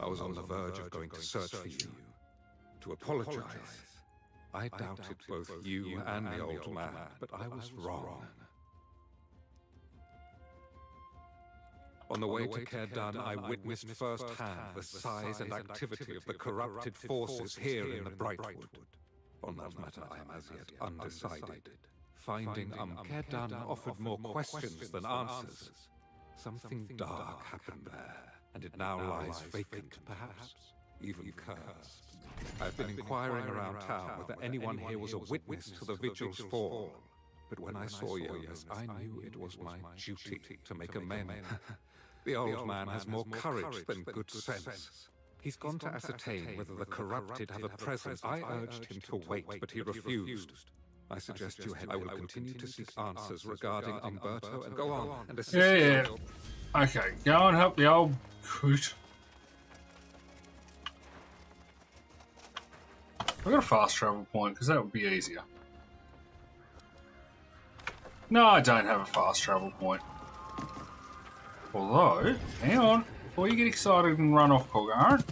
I was on the verge of going to search for you, to apologize. I doubted both you and the old man, but I was wrong. On the way to Korgarin, I witnessed firsthand the size and activity of the corrupted forces here in the Brightwood. On that matter, I am as yet undecided. Finding Korgarin offered more questions than answers. Something dark happened there, and it now lies vacant, perhaps even cursed. I've been inquiring around town whether anyone here was a witness to the Vigil's fall. But when I saw Jonas, I knew it was my duty to make amends. The old man has more courage than good sense. He's gone to ascertain whether the corrupted have a presence. I urged him to wait, but he refused. I suggest you head. I will continue to seek answers regarding Umberto and go on and assist. Yeah. Okay, go and help the old coot. I've got a fast travel point because that would be easier. No, I don't have a fast travel point. Although, hang on, before you get excited and run off, Korgarin.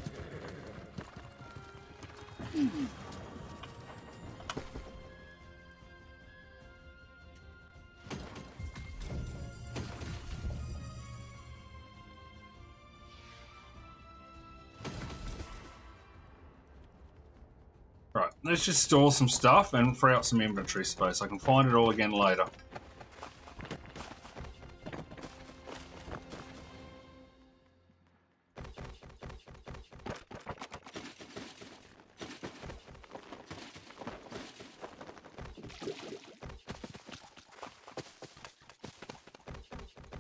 Right, let's just store some stuff and free up some inventory space. I can find it all again later.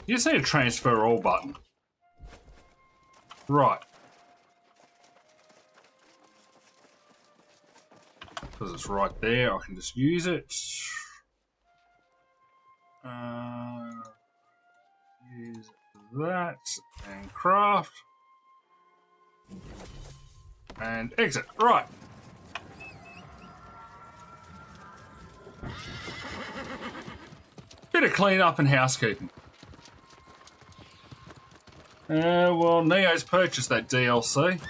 You just need a transfer all button. Right. Because it's right there, I can just use it. Use that and craft. And exit. Right. Bit of cleanup and housekeeping. Well, Neo's purchased that DLC.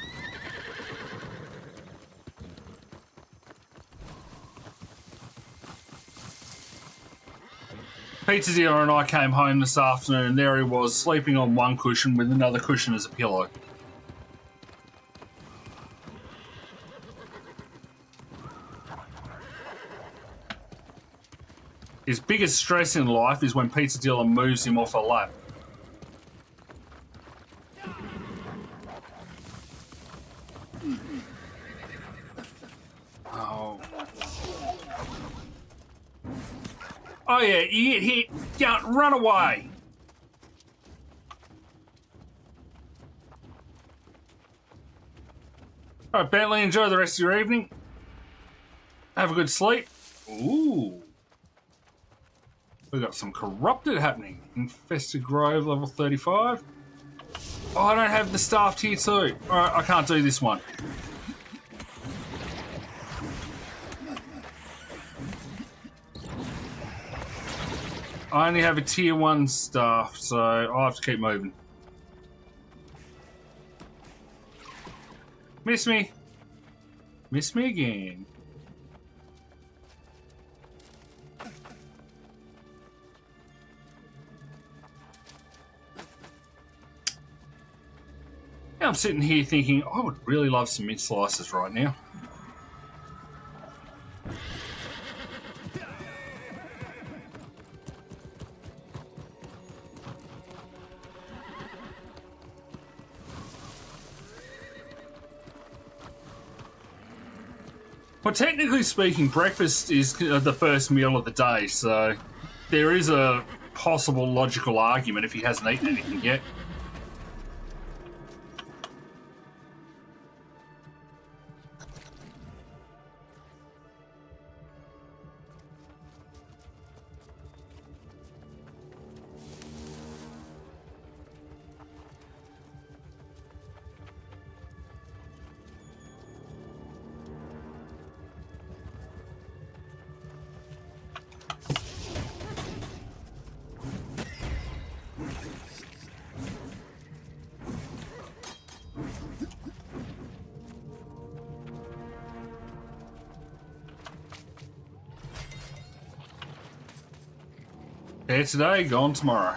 Pizza dealer and I came home this afternoon and there he was, sleeping on one cushion with another cushion as a pillow. His biggest stress in life is when pizza dealer moves him off a lap. Oh yeah, you get hit, run away. Alright, Bentley, enjoy the rest of your evening. Have a good sleep. Ooh. We've got some corrupted happening. Infested Grove, level 35. Oh, I don't have the staff tier 2. Alright, I can't do this one. I only have a tier 1 staff, so I'll have to keep moving. Miss me. Miss me again. Now I'm sitting here thinking, I would really love some mint slices right now. Well, technically speaking, breakfast is the first meal of the day, so there is a possible logical argument if he hasn't eaten anything yet. Here today, gone tomorrow.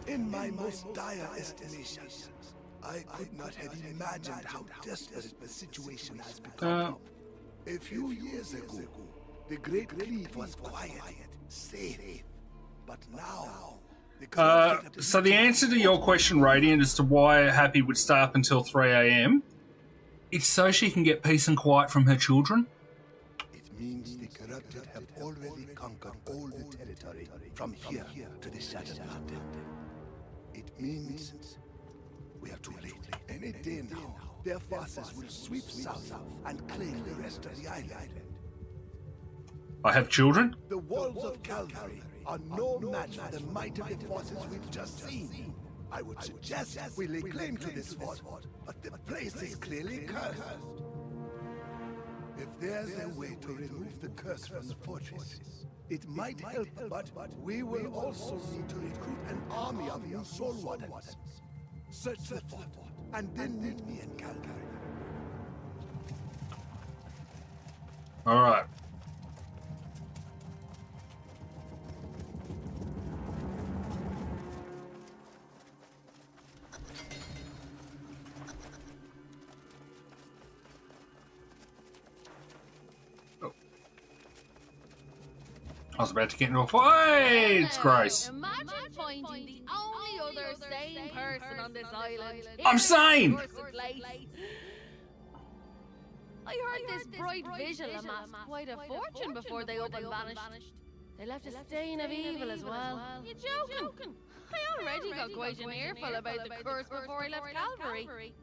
In my most dire estimations, I could not have imagined how desperate the situation has become. A few years ago, the Great Cleave was quiet, safe. But now... So the answer to your question, Radiant, as to why Happy would stay up until 3 a.m., it's so she can get peace and quiet from her children. It means the corrupted have already conquered all the territory from here to the Shattered Mountain. It means we are too late. Any day now, their forces will sweep south and claim the rest of the island. I have children? The walls of Calvary are no match for the might of the forces we've just seen. I would suggest we lay claim to this fort, but the place is clearly cursed. If there's a way to remove the curse from the fortress, it might help, but we will also need to recruit an army of new soul wardens. Search the fort, and then meet me in Calgary. All right. I was about to get into a fight. It's Grace. Imagine finding the only other sane person on this island. I'm sane! I heard this bright vision amassed quite a fortune before they up and vanished. They left a stain of evil as well. You joking? I already got quite an earful about the curse before I left Calvary.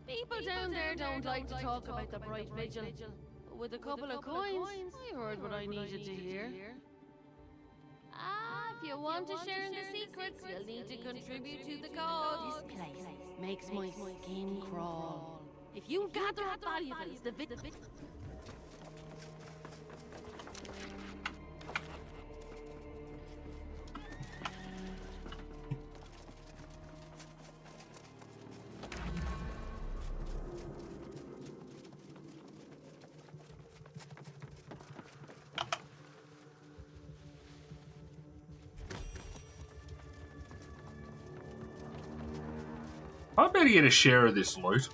People down there don't like to talk about the bright vigil. But with a couple of coins, I heard what I needed to hear. If you want to share in the secrets, you'll need to contribute to the cause. This place makes my skin crawl. If you gather up valuables, the I better get a share of this loot.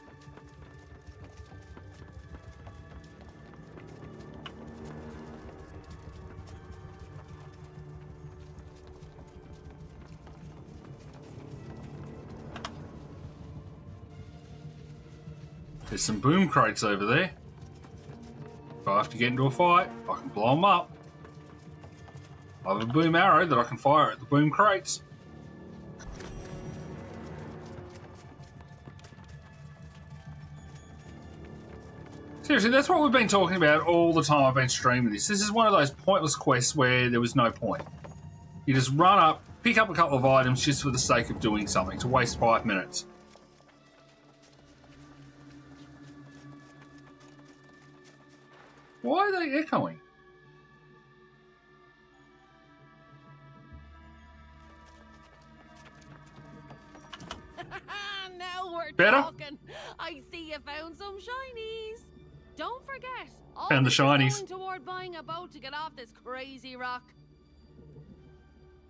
There's some boom crates over there. If I have to get into a fight, I can blow them up. I have a boom arrow that I can fire at the boom crates. Seriously, that's what we've been talking about all the time I've been streaming this. This is one of those pointless quests where there was no point. You just run up, pick up a couple of items just for the sake of doing something, to waste 5 minutes. Why are they echoing? Now we're Better? talking. I see you found some shinies. Don't forget, all Found the this is shinies. going toward buying a boat to get off this crazy rock.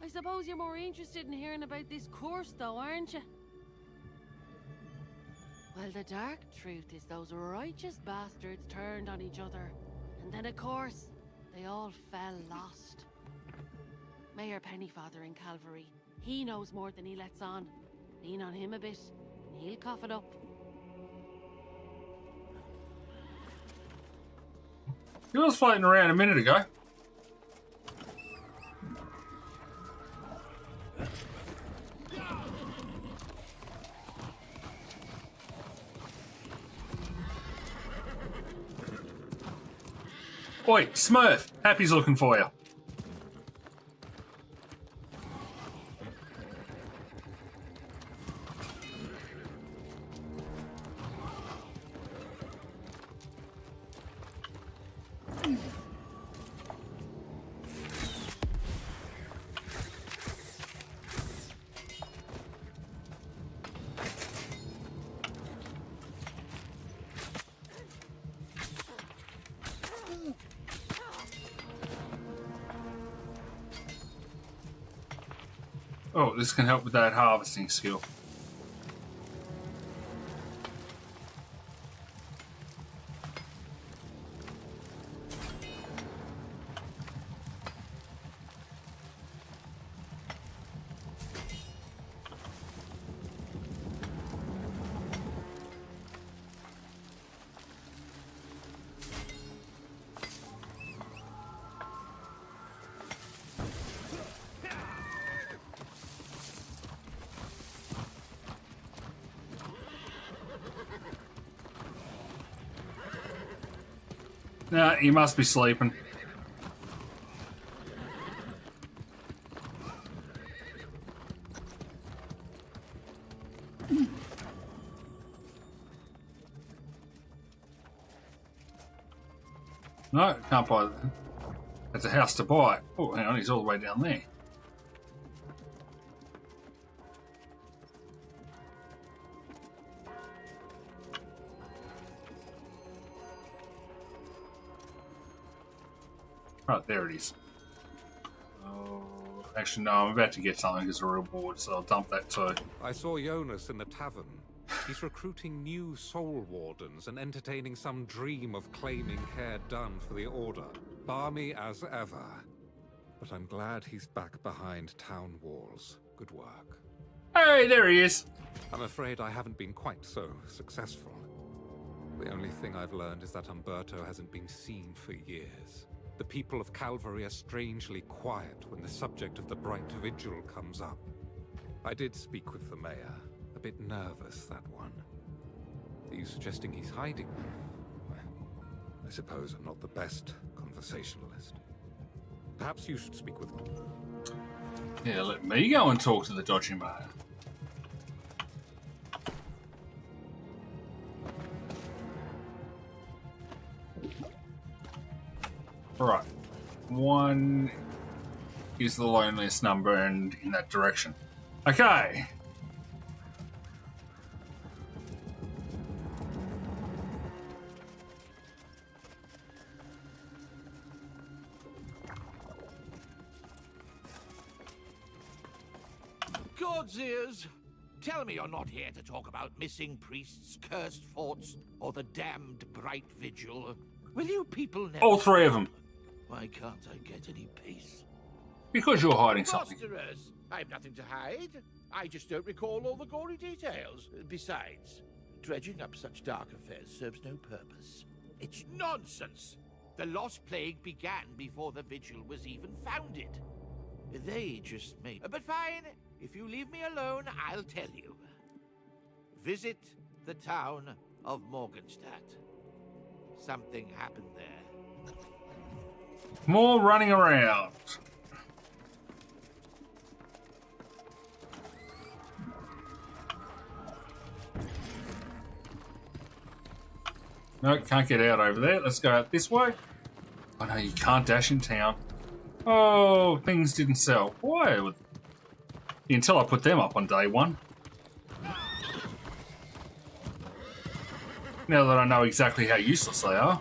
I suppose you're more interested in hearing about this course, though, aren't you? Well, the dark truth is those righteous bastards turned on each other. And then, of course, They all fell lost. Mayor Pennyfather in Calvary. He knows more than he lets on. Lean on him a bit, and he'll cough it up. He was floating around a minute ago. Oi, Smurf! Happy's looking for you. Oh, this can help with that harvesting skill. Nah, he must be sleeping. No, can't buy that. That's a house to buy. Oh, hang on, he's all the way down there. Right, there it is. Oh, actually, no, I'm about to get something because we're real bored, so I'll dump that too. I saw Jonas in the tavern. He's recruiting new soul wardens and entertaining some dream of claiming care done for the Order. Balmy as ever. But I'm glad he's back behind town walls. Good work. Hey, there he is. I'm afraid I haven't been quite so successful. The only thing I've learned is that Umberto hasn't been seen for years. The people of Calvary are strangely quiet when the subject of the Bright Vigil comes up. I did speak with the mayor. A bit nervous, that one. Are you suggesting he's hiding? Well, I suppose I'm not the best conversationalist. Perhaps you should speak with him. Yeah, let me go and talk to the dodgy mayor. Right. 1 is the loneliest number and in that direction. Okay. God's ears! Tell me you're not here to talk about missing priests, cursed forts, or the damned Bright Vigil. Will you people never... All three of them. Why can't I get any peace? Because you're hiding something. Fosterers! I've nothing to hide. I just don't recall all the gory details. Besides, dredging up such dark affairs serves no purpose. It's nonsense! The Lost Plague began before the Vigil was even founded. They just made... But fine, if you leave me alone, I'll tell you. Visit the town of Morgenstadt. Something happened there. More running around. No, can't get out over there. Let's go out this way. Oh no, you can't dash in town. Oh, things didn't sell. Why? Until I put them up on day one. Now that I know exactly how useless they are.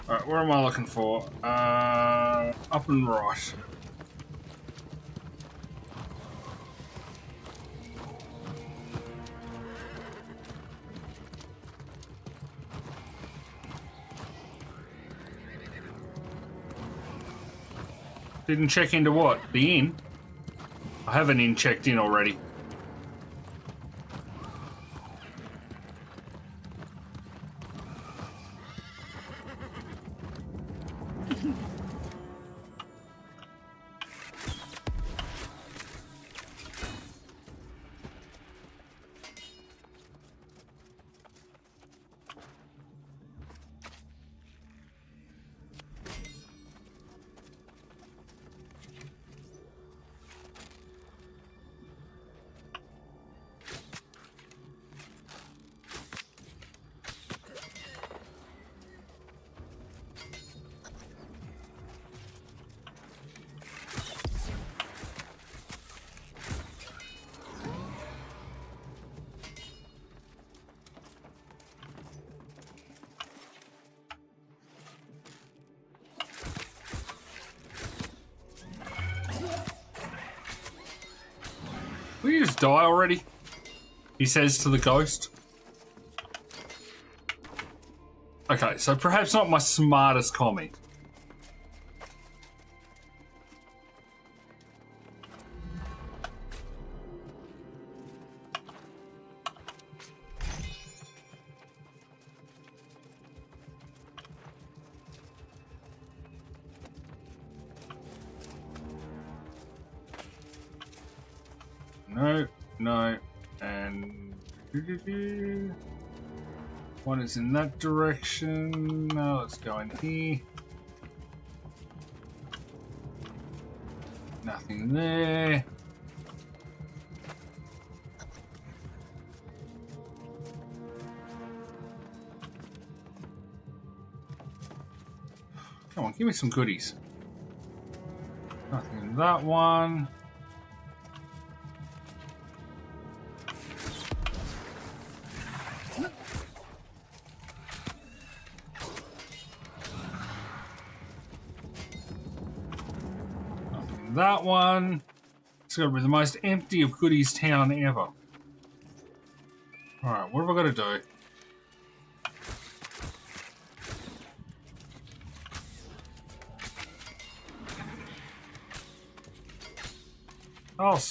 Alright, where am I looking for? Up and right. Didn't check into what? The inn? I have an inn checked in already. Will you just die already? He says to the ghost. Okay, so perhaps not my smartest comment. No, no, and one is in that direction. Now let's go in here. Nothing there. Come on, give me some goodies. Nothing in that one. That one. It's going to be the most empty of goodies town ever. Alright, what have I got to do? Oh.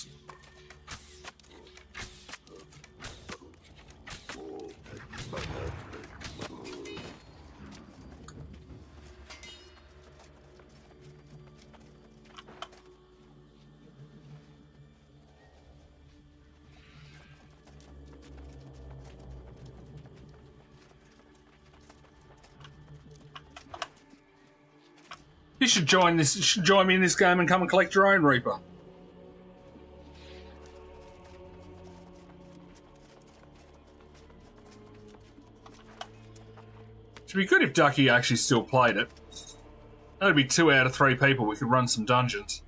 You should join this. You should join me in this game and come and collect your own Reaper. It'd be good if Ducky actually still played it. That'd be 2 out of 3 people. We could run some dungeons.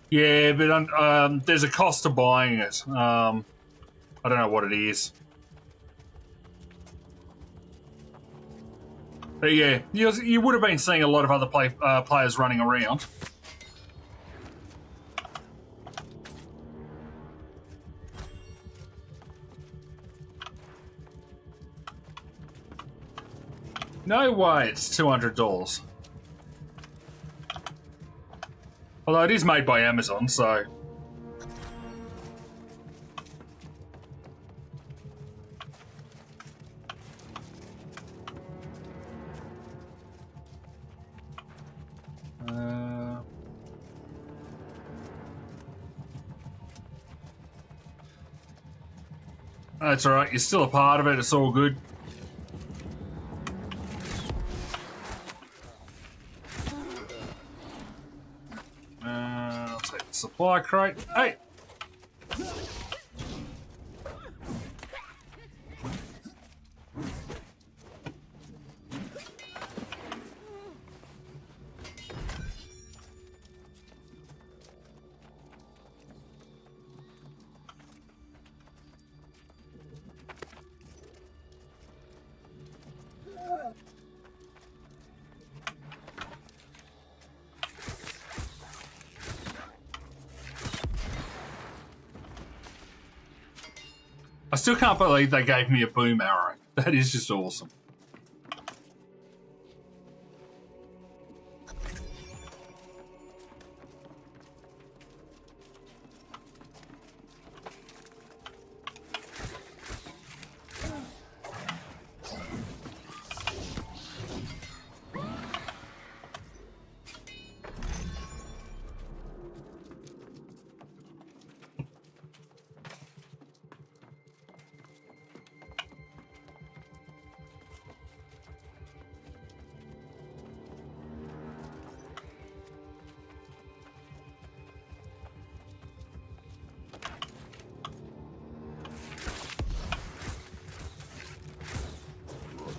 Yeah, but there's a cost to buying it. I don't know what it is. But yeah, you would have been seeing a lot of other players running around. No way, it's $200. Although it is made by Amazon, so... That's alright, you're still a part of it, it's all good. I'll take the supply crate. Hey! I still can't believe they gave me a boom arrow. That is just awesome.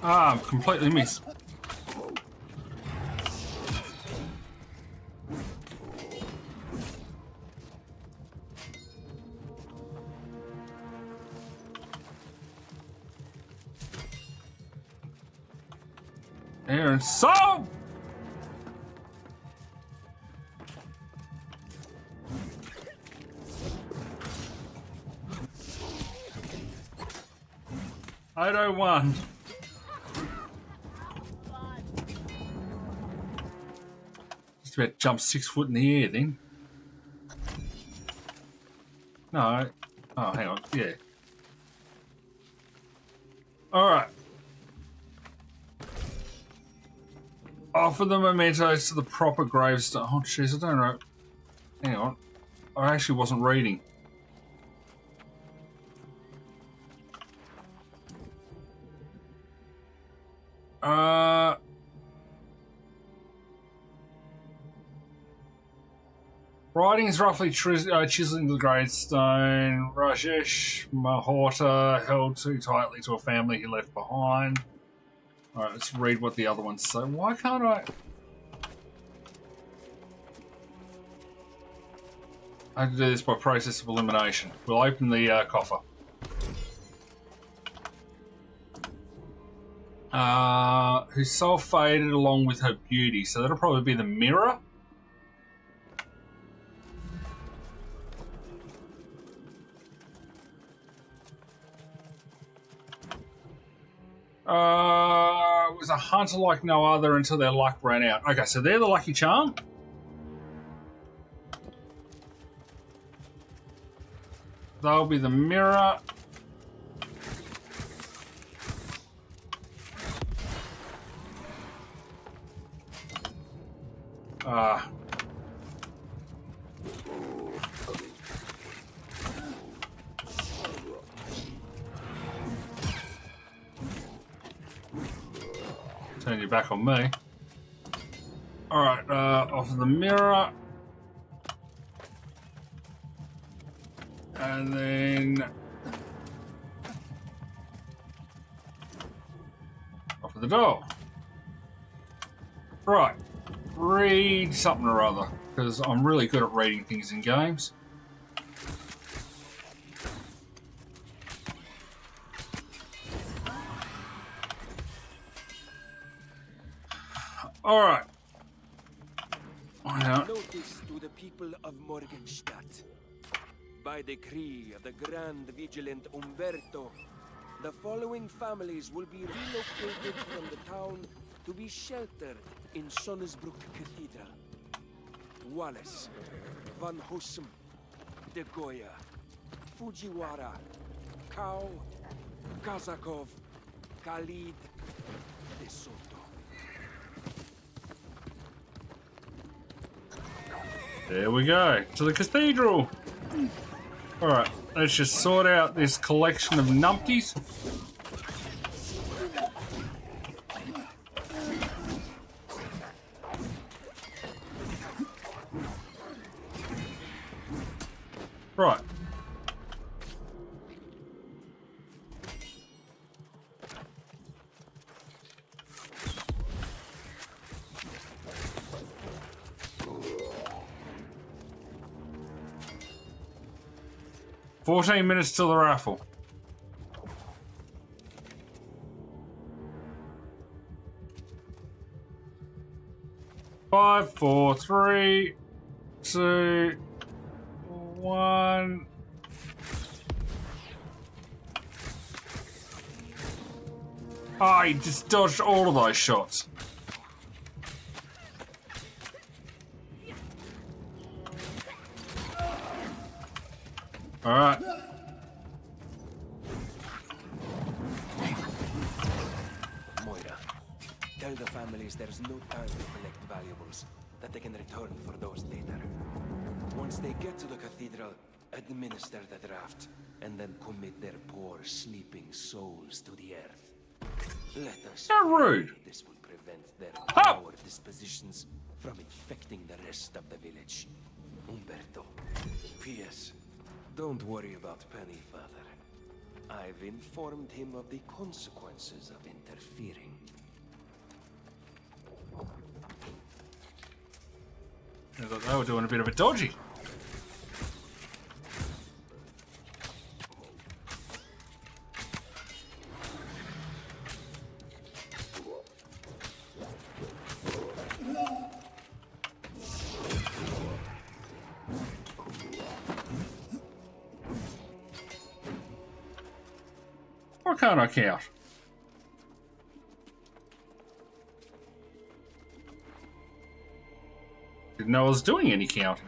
Ah, I've completely missed. Aaron, so. I don't want. Just about to jump 6 foot in the air then. No. Oh, hang on. Yeah. Alright. Offer the mementos to the proper gravestone. Oh, jeez, I don't know. Hang on. I actually wasn't reading. Writing is roughly chiseling the gravestone. Rajesh Mahota held too tightly to a family he left behind. Alright, let's read what the other ones say. Why can't I? I have to do this by process of elimination. We'll open the coffer. Whose soul faded along with her beauty. So that'll probably be the mirror. Was a hunter like no other until their luck ran out. Okay, so they're the lucky charm. They'll be the mirror. Turn you back on me. Alright, off of the mirror. And then off of the door. Right. Read something or other, because I'm really good at reading things in games. Alright. Notice to the people of Morgenstadt. By decree of the Grand Vigilant Umberto, the following families will be relocated from the town to be sheltered in Sonnesbrook Cathedral. Wallace, Van Hussum, De Goya, Fujiwara, Kao, Kazakov, Khalid, De Soto. There we go, to the cathedral. Alright, let's just sort out this collection of numpties. Right. "14 minutes till the raffle." Five, four, three, two, one. Oh, he just dodged all of those shots. Alright. Moira, tell the families there's no time to collect valuables, that they can return for those later. Once they get to the cathedral, administer the draft, and then commit their poor sleeping souls to the earth. Let us. How rude. This will prevent their Ha! power dispositions from infecting the rest of the village. Umberto. P.S. Don't worry about Pennyfather. I've informed him of the consequences of interfering. I thought they were doing a bit of a dodgy. Why can't I count? Didn't know I was doing any counting.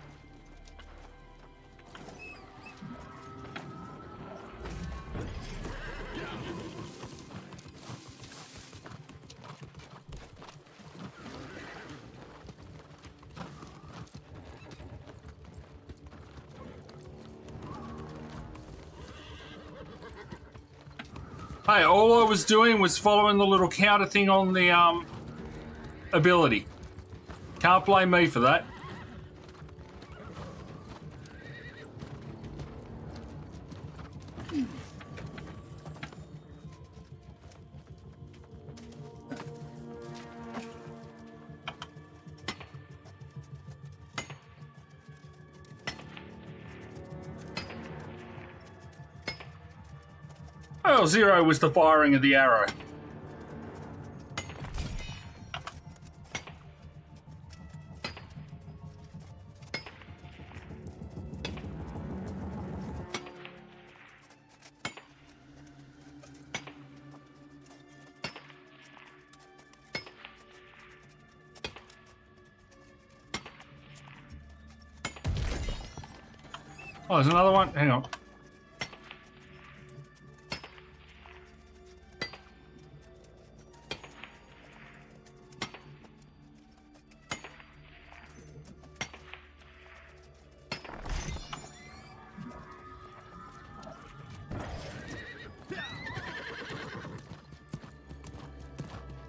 Hey, all I was doing was following the little counter thing on the ability. Can't blame me for that. Oh, 0 was the firing of the arrow. Oh, there's another one. Hang on.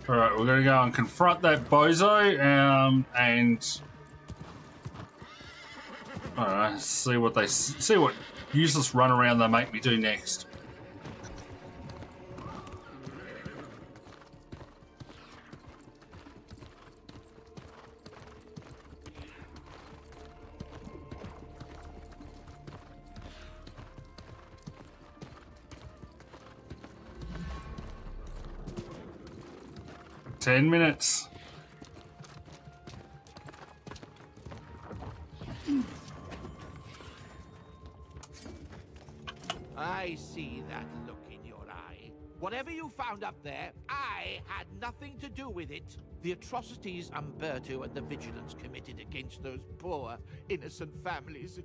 Alright, we're going to go and confront that bozo, and alright, see what useless runaround they make me do next. Ten minutes. I see that look in your eye. Whatever you found up there, I had nothing to do with it. The atrocities Umberto and the Vigilance committed against those poor, innocent families,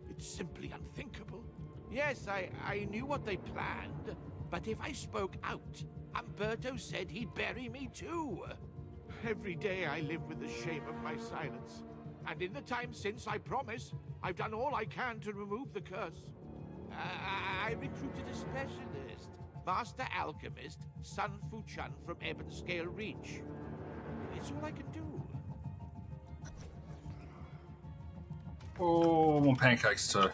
it's simply unthinkable. Yes, I knew what they planned, but if I spoke out, Umberto said he'd bury me too. Every day I live with the shame of my silence. And in the time since, I promise, I've done all I can to remove the curse. I recruited a specialist, Master Alchemist Sun Fuchan from Ebonscale Reach. It's all I can do. Oh, I want pancakes too.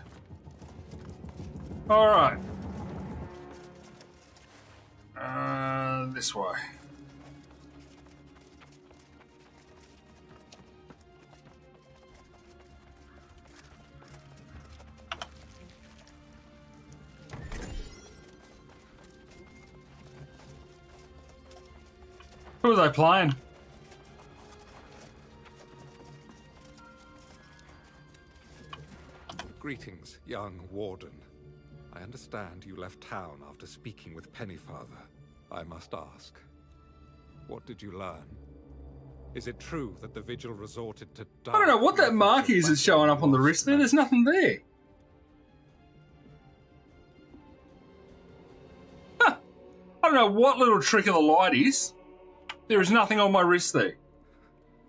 Alright. This way. Who are they playing? Greetings, young warden. I understand you left town after speaking with Pennyfather. I must ask, What did you learn? Is it true that the Vigil resorted to die? I don't know what that mark is that's showing up on the wrist there. There's nothing there. Huh. I don't know what little trick of the light is. There is nothing on my wrist there.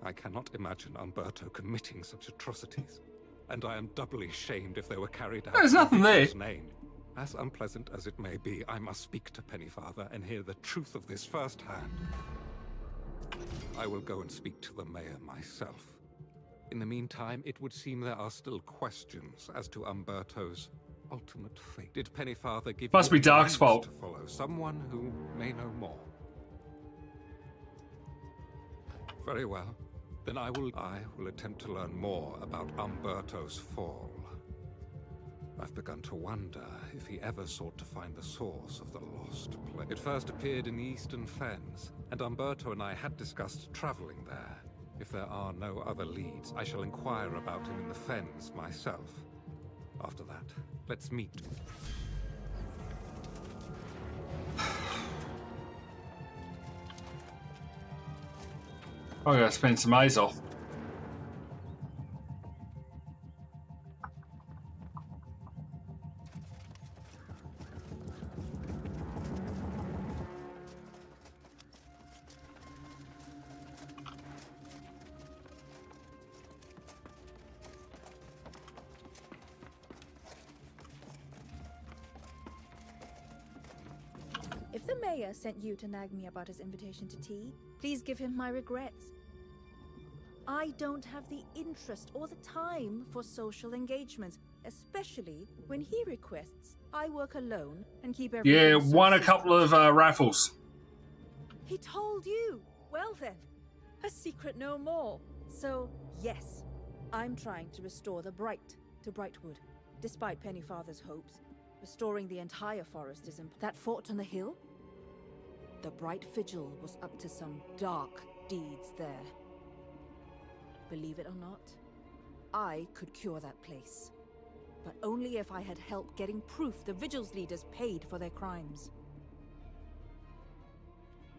I cannot imagine Umberto committing such atrocities, and I am doubly shamed if they were carried out There's in nothing there. Vigil's name. As unpleasant as it may be, I must speak to Pennyfather and hear the truth of this firsthand. I will go and speak to the mayor myself. In the meantime, it would seem there are still questions as to Umberto's ultimate fate. Did Pennyfather give Must you be Dark's leads fault. to follow? Someone who may know more. Very well. Then I will attempt to learn more about Umberto's fall. I've begun to wonder if he ever sought to find the source of the lost plague. It first appeared in the Eastern Fens, and Umberto and I had discussed traveling there. If there are no other leads, I shall inquire about him in the Fens myself. After that, let's meet. I'm going to spend some A's off. If the mayor sent you to nag me about his invitation to tea, please give him my regrets. I don't have the interest or the time for social engagements, especially when he requests I work alone and keep everything. Yeah, so won a secret. couple of raffles. He told you. Well then, a secret no more. So, yes, I'm trying to restore the Bright to Brightwood. Despite Pennyfather's hopes, restoring the entire forest is that fort on the hill? The Bright Vigil was up to some dark deeds there. Believe it or not, I could cure that place. But only if I had help getting proof the Vigil's leaders paid for their crimes.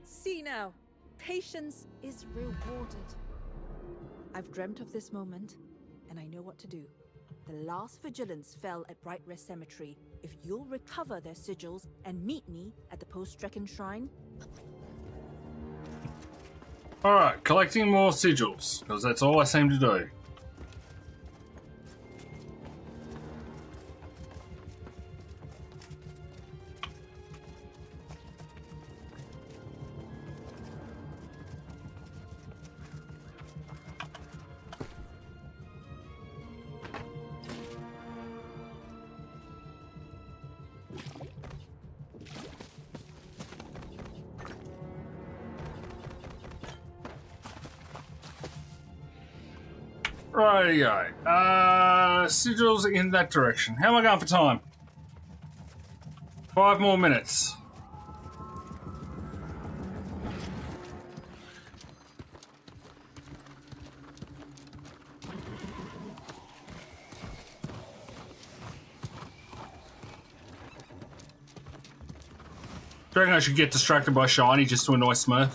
See now, patience is rewarded. I've dreamt of this moment, and I know what to do. The last vigilance fell at Bright Rest Cemetery. If you'll recover their sigils and meet me at the post-Strecken Shrine... Alright, collecting more sigils, because that's all I seem to do. Rightio. Sigils in that direction. How am I going for time? 5 more minutes. Do you reckon I should get distracted by Shiny just to annoy Smurf?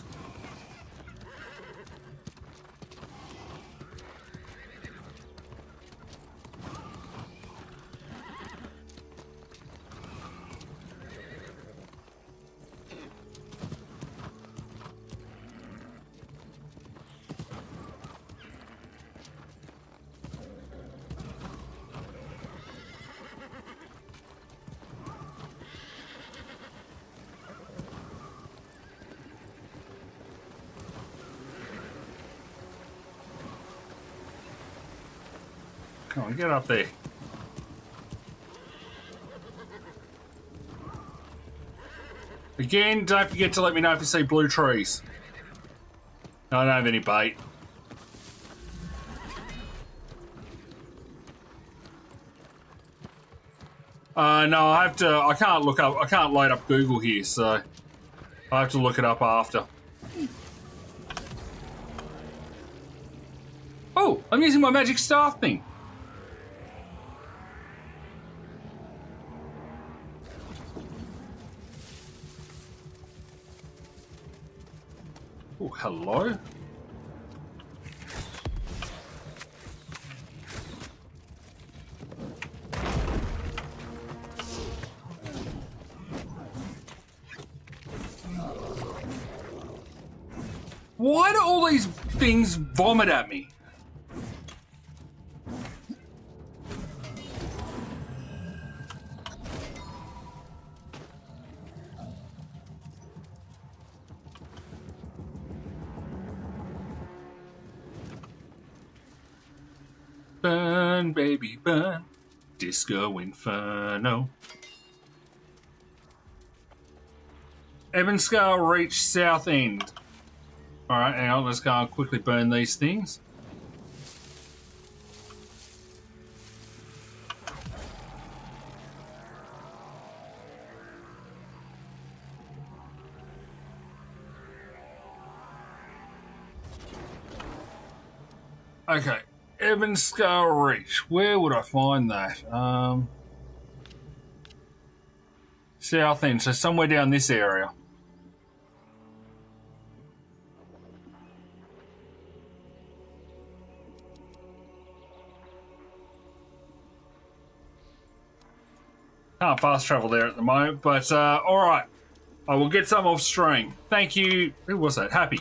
Come on, get up there. Again, don't forget to let me know if you see blue trees. I don't have any bait. No, I can't look up, I can't load up Google here, so I have to look it up after. Oh, I'm using my magic staff thing. Oh, hello. Why do all these things vomit at me? Burn, baby, burn. Disco Inferno. Ebonscale Reach South End. Alright, hang on, let's go and quickly burn these things. Okay, Ebonscale Reach. Where would I find that? South End, so somewhere down this area. Can't fast travel there at the moment, but alright. I will get some off stream. Thank you. Who was that? Happy.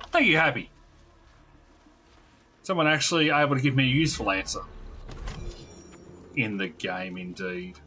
Thank you, Happy. Someone actually able to give me a useful answer. In the game, indeed.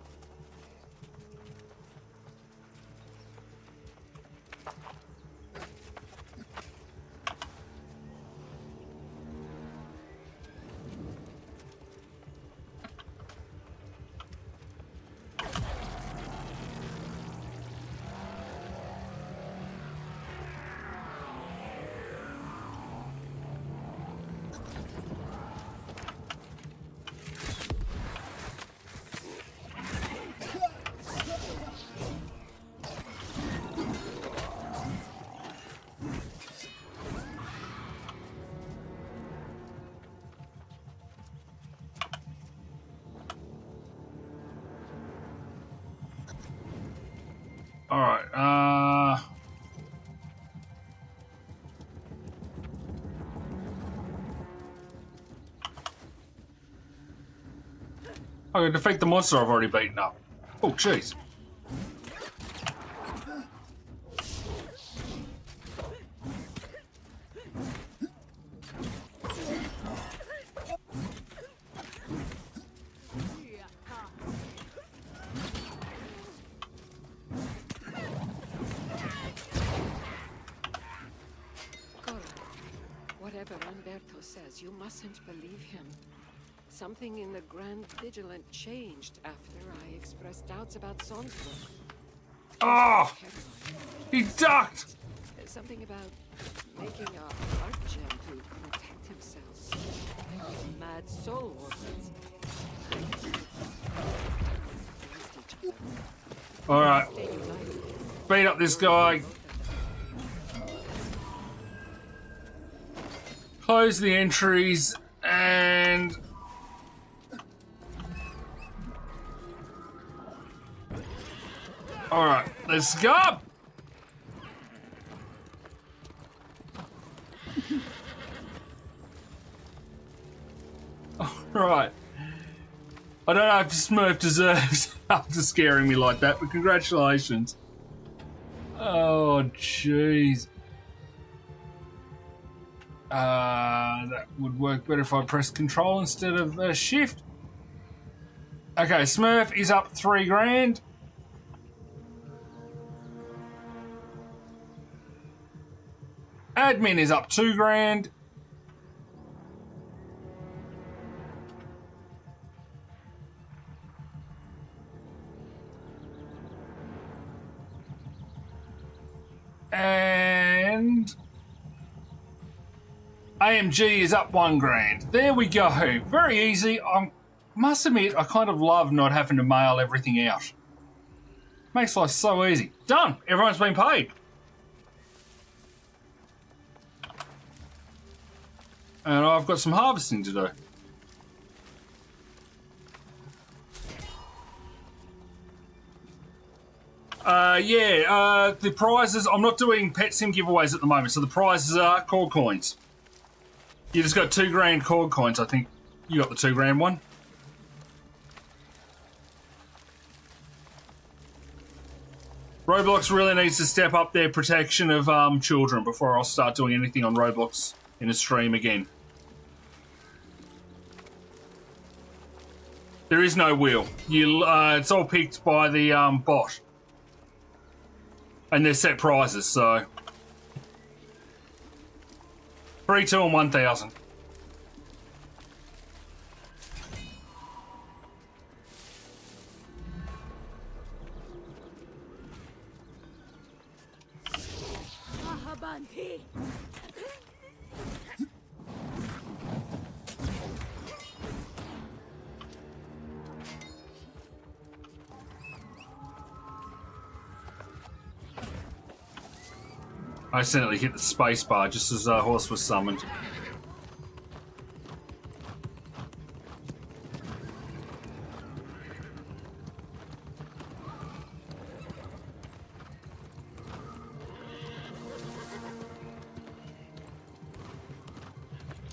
Alright, I can defeat the monster I've already beaten up. Oh, jeez. Whatever Umberto says, you mustn't believe him. Something in the Grand Vigilant changed after I expressed doubts about Salzburg. Oh! He ducked! There's something about making a heart gem to protect himself. Mad soul orphans. Alright. Beat up this guy. Close the entries and... Alright, let's go! Alright. I don't know if Smurf deserves after scaring me like that, but congratulations. Oh, jeez. That would work better if I press Control instead of Shift. Okay, Smurf is up 3 grand. Admin is up 2 grand. And AMG is up 1 grand. There we go. Very easy. I must admit, I kind of love not having to mail everything out. Makes life so easy. Done. Everyone's been paid. And I've got some harvesting to do. The prizes, I'm not doing Pet Sim giveaways at the moment, so the prizes are Korg coins. You just got 2 grand Korg coins, I think you got the 2 grand one. Roblox really needs to step up their protection of children before I'll start doing anything on Roblox in a stream again. There is no wheel. It's all picked by the bot. And they're set prizes, so 3, 2, and 1,000. I accidentally hit the space bar just as a horse was summoned.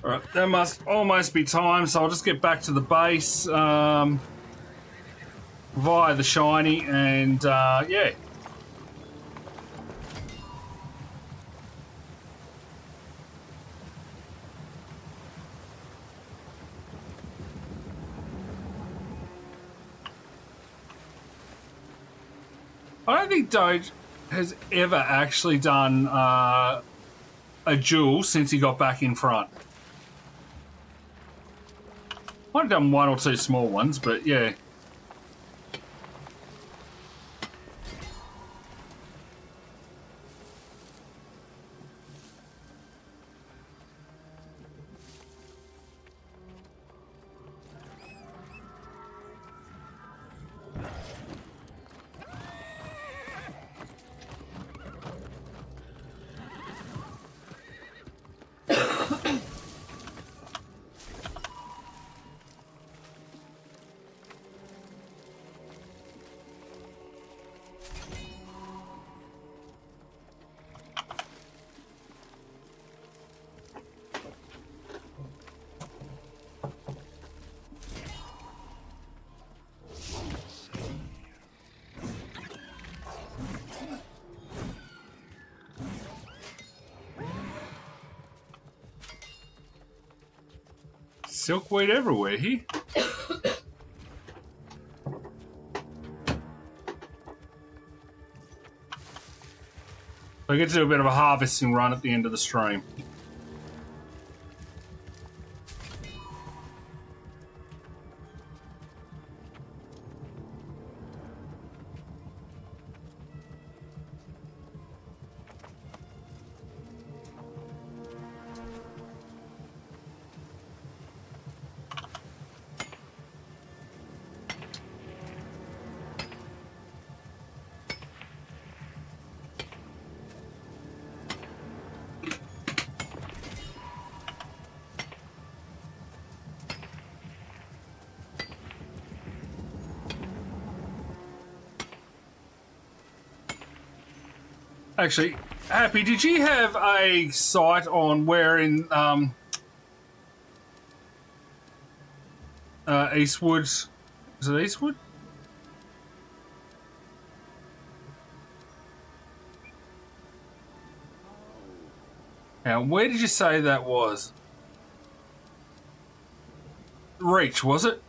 Alright, that must almost be time, so I'll just get back to the base via the shiny and yeah. I don't think Doge has ever actually done a duel since he got back in front. Might have done 1 or 2 small ones, but yeah. Silkweed everywhere here. I get to do a bit of a harvesting run at the end of the stream. Actually, Happy, did you have a site on where in Eastwood? Is it Eastwood? Now, where did you say that was? Reach, was it?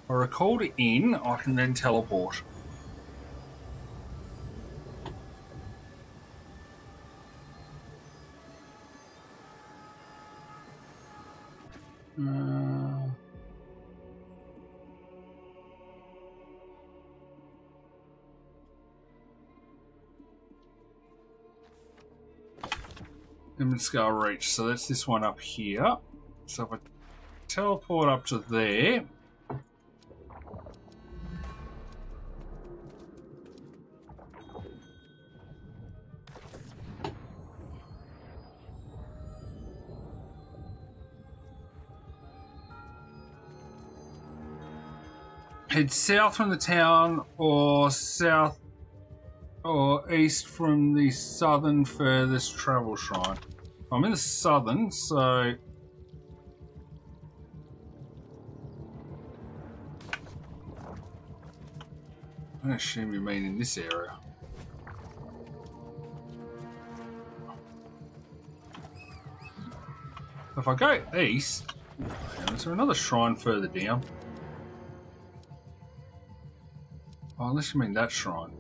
I recall it in, I can then teleport. Scale Reach, so that's this one up here. So if I teleport up to there. Head south from the town or south or east from the southern furthest travel shrine. I'm in the southern, so I'm going to assume you mean in this area. If I go east, is there another shrine further down? Oh, unless you mean that shrine.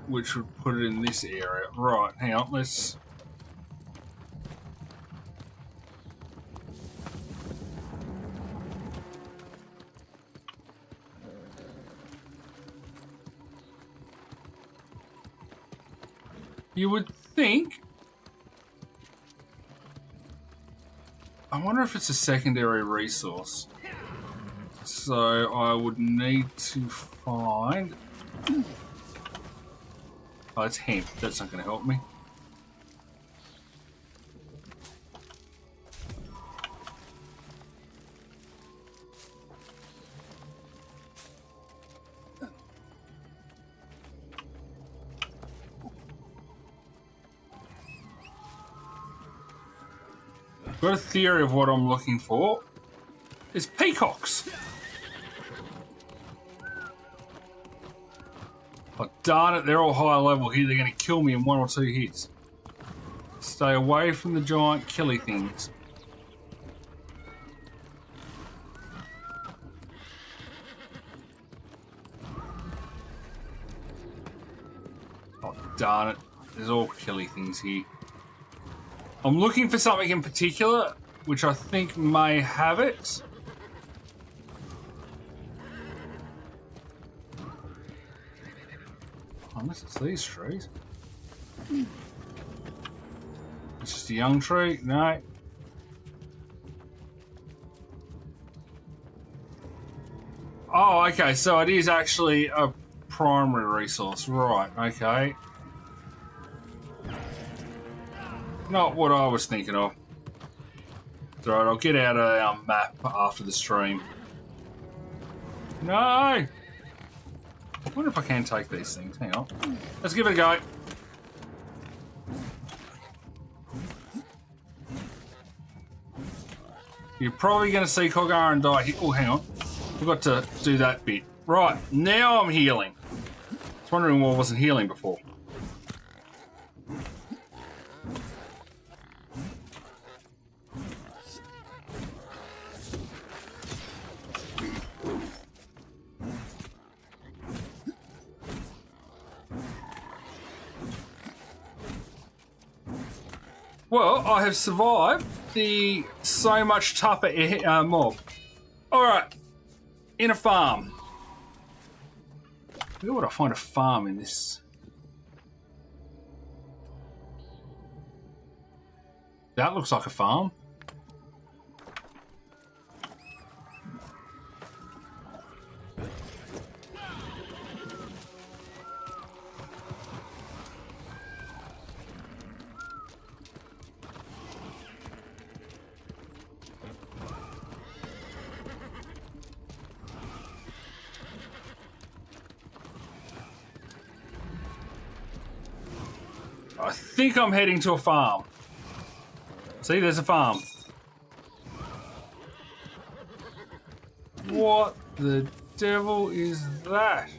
Which would put it in this area. Right, hang on, let's... You would think... I wonder if it's a secondary resource. So I would need to find... Oh, it's hemp. That's not going to help me. I've got a theory of what I'm looking for. It's peacocks. Oh, darn it, they're all high level here. They're going to kill me in 1 or 2 hits. Stay away from the giant killy things. Oh, darn it. There's all killy things here. I'm looking for something in particular, which I think may have it. Unless it's these trees. It's just a young tree? No. Oh, okay, so it is actually a primary resource. Right, okay. Not what I was thinking of. It's alright, I'll get out of our map after the stream. No! I wonder if I can take these things. Hang on. Let's give it a go. You're probably going to see Korgarin die here. Oh, hang on. Forgot to do that bit. Right, now I'm healing. I was wondering why I wasn't healing before. Well, I have survived the so much tougher mob. Alright, in a farm. Where would I find a farm in this? That looks like a farm. I think I'm heading to a farm. See, there's a farm. What the devil is that?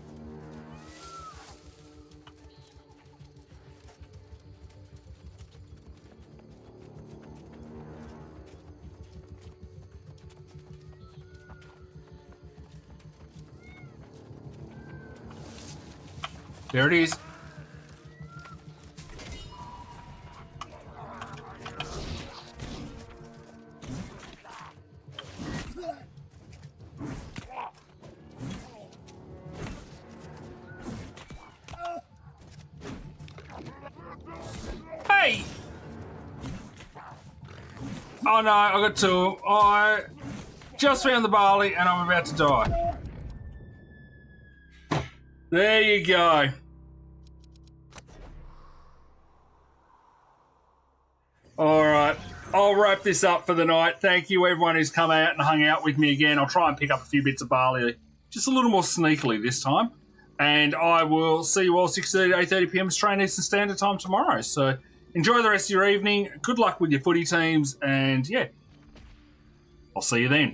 There it is. Hey! Oh no, I got two. I just found the barley and I'm about to die. There you go. Alright. I'll wrap this up for the night. Thank you, everyone who's come out and hung out with me again. I'll try and pick up a few bits of barley, just a little more sneakily this time. And I will see you all 6:30 to 8:30 p.m. Australian Eastern Standard Time tomorrow. So enjoy the rest of your evening. Good luck with your footy teams. And, yeah, I'll see you then.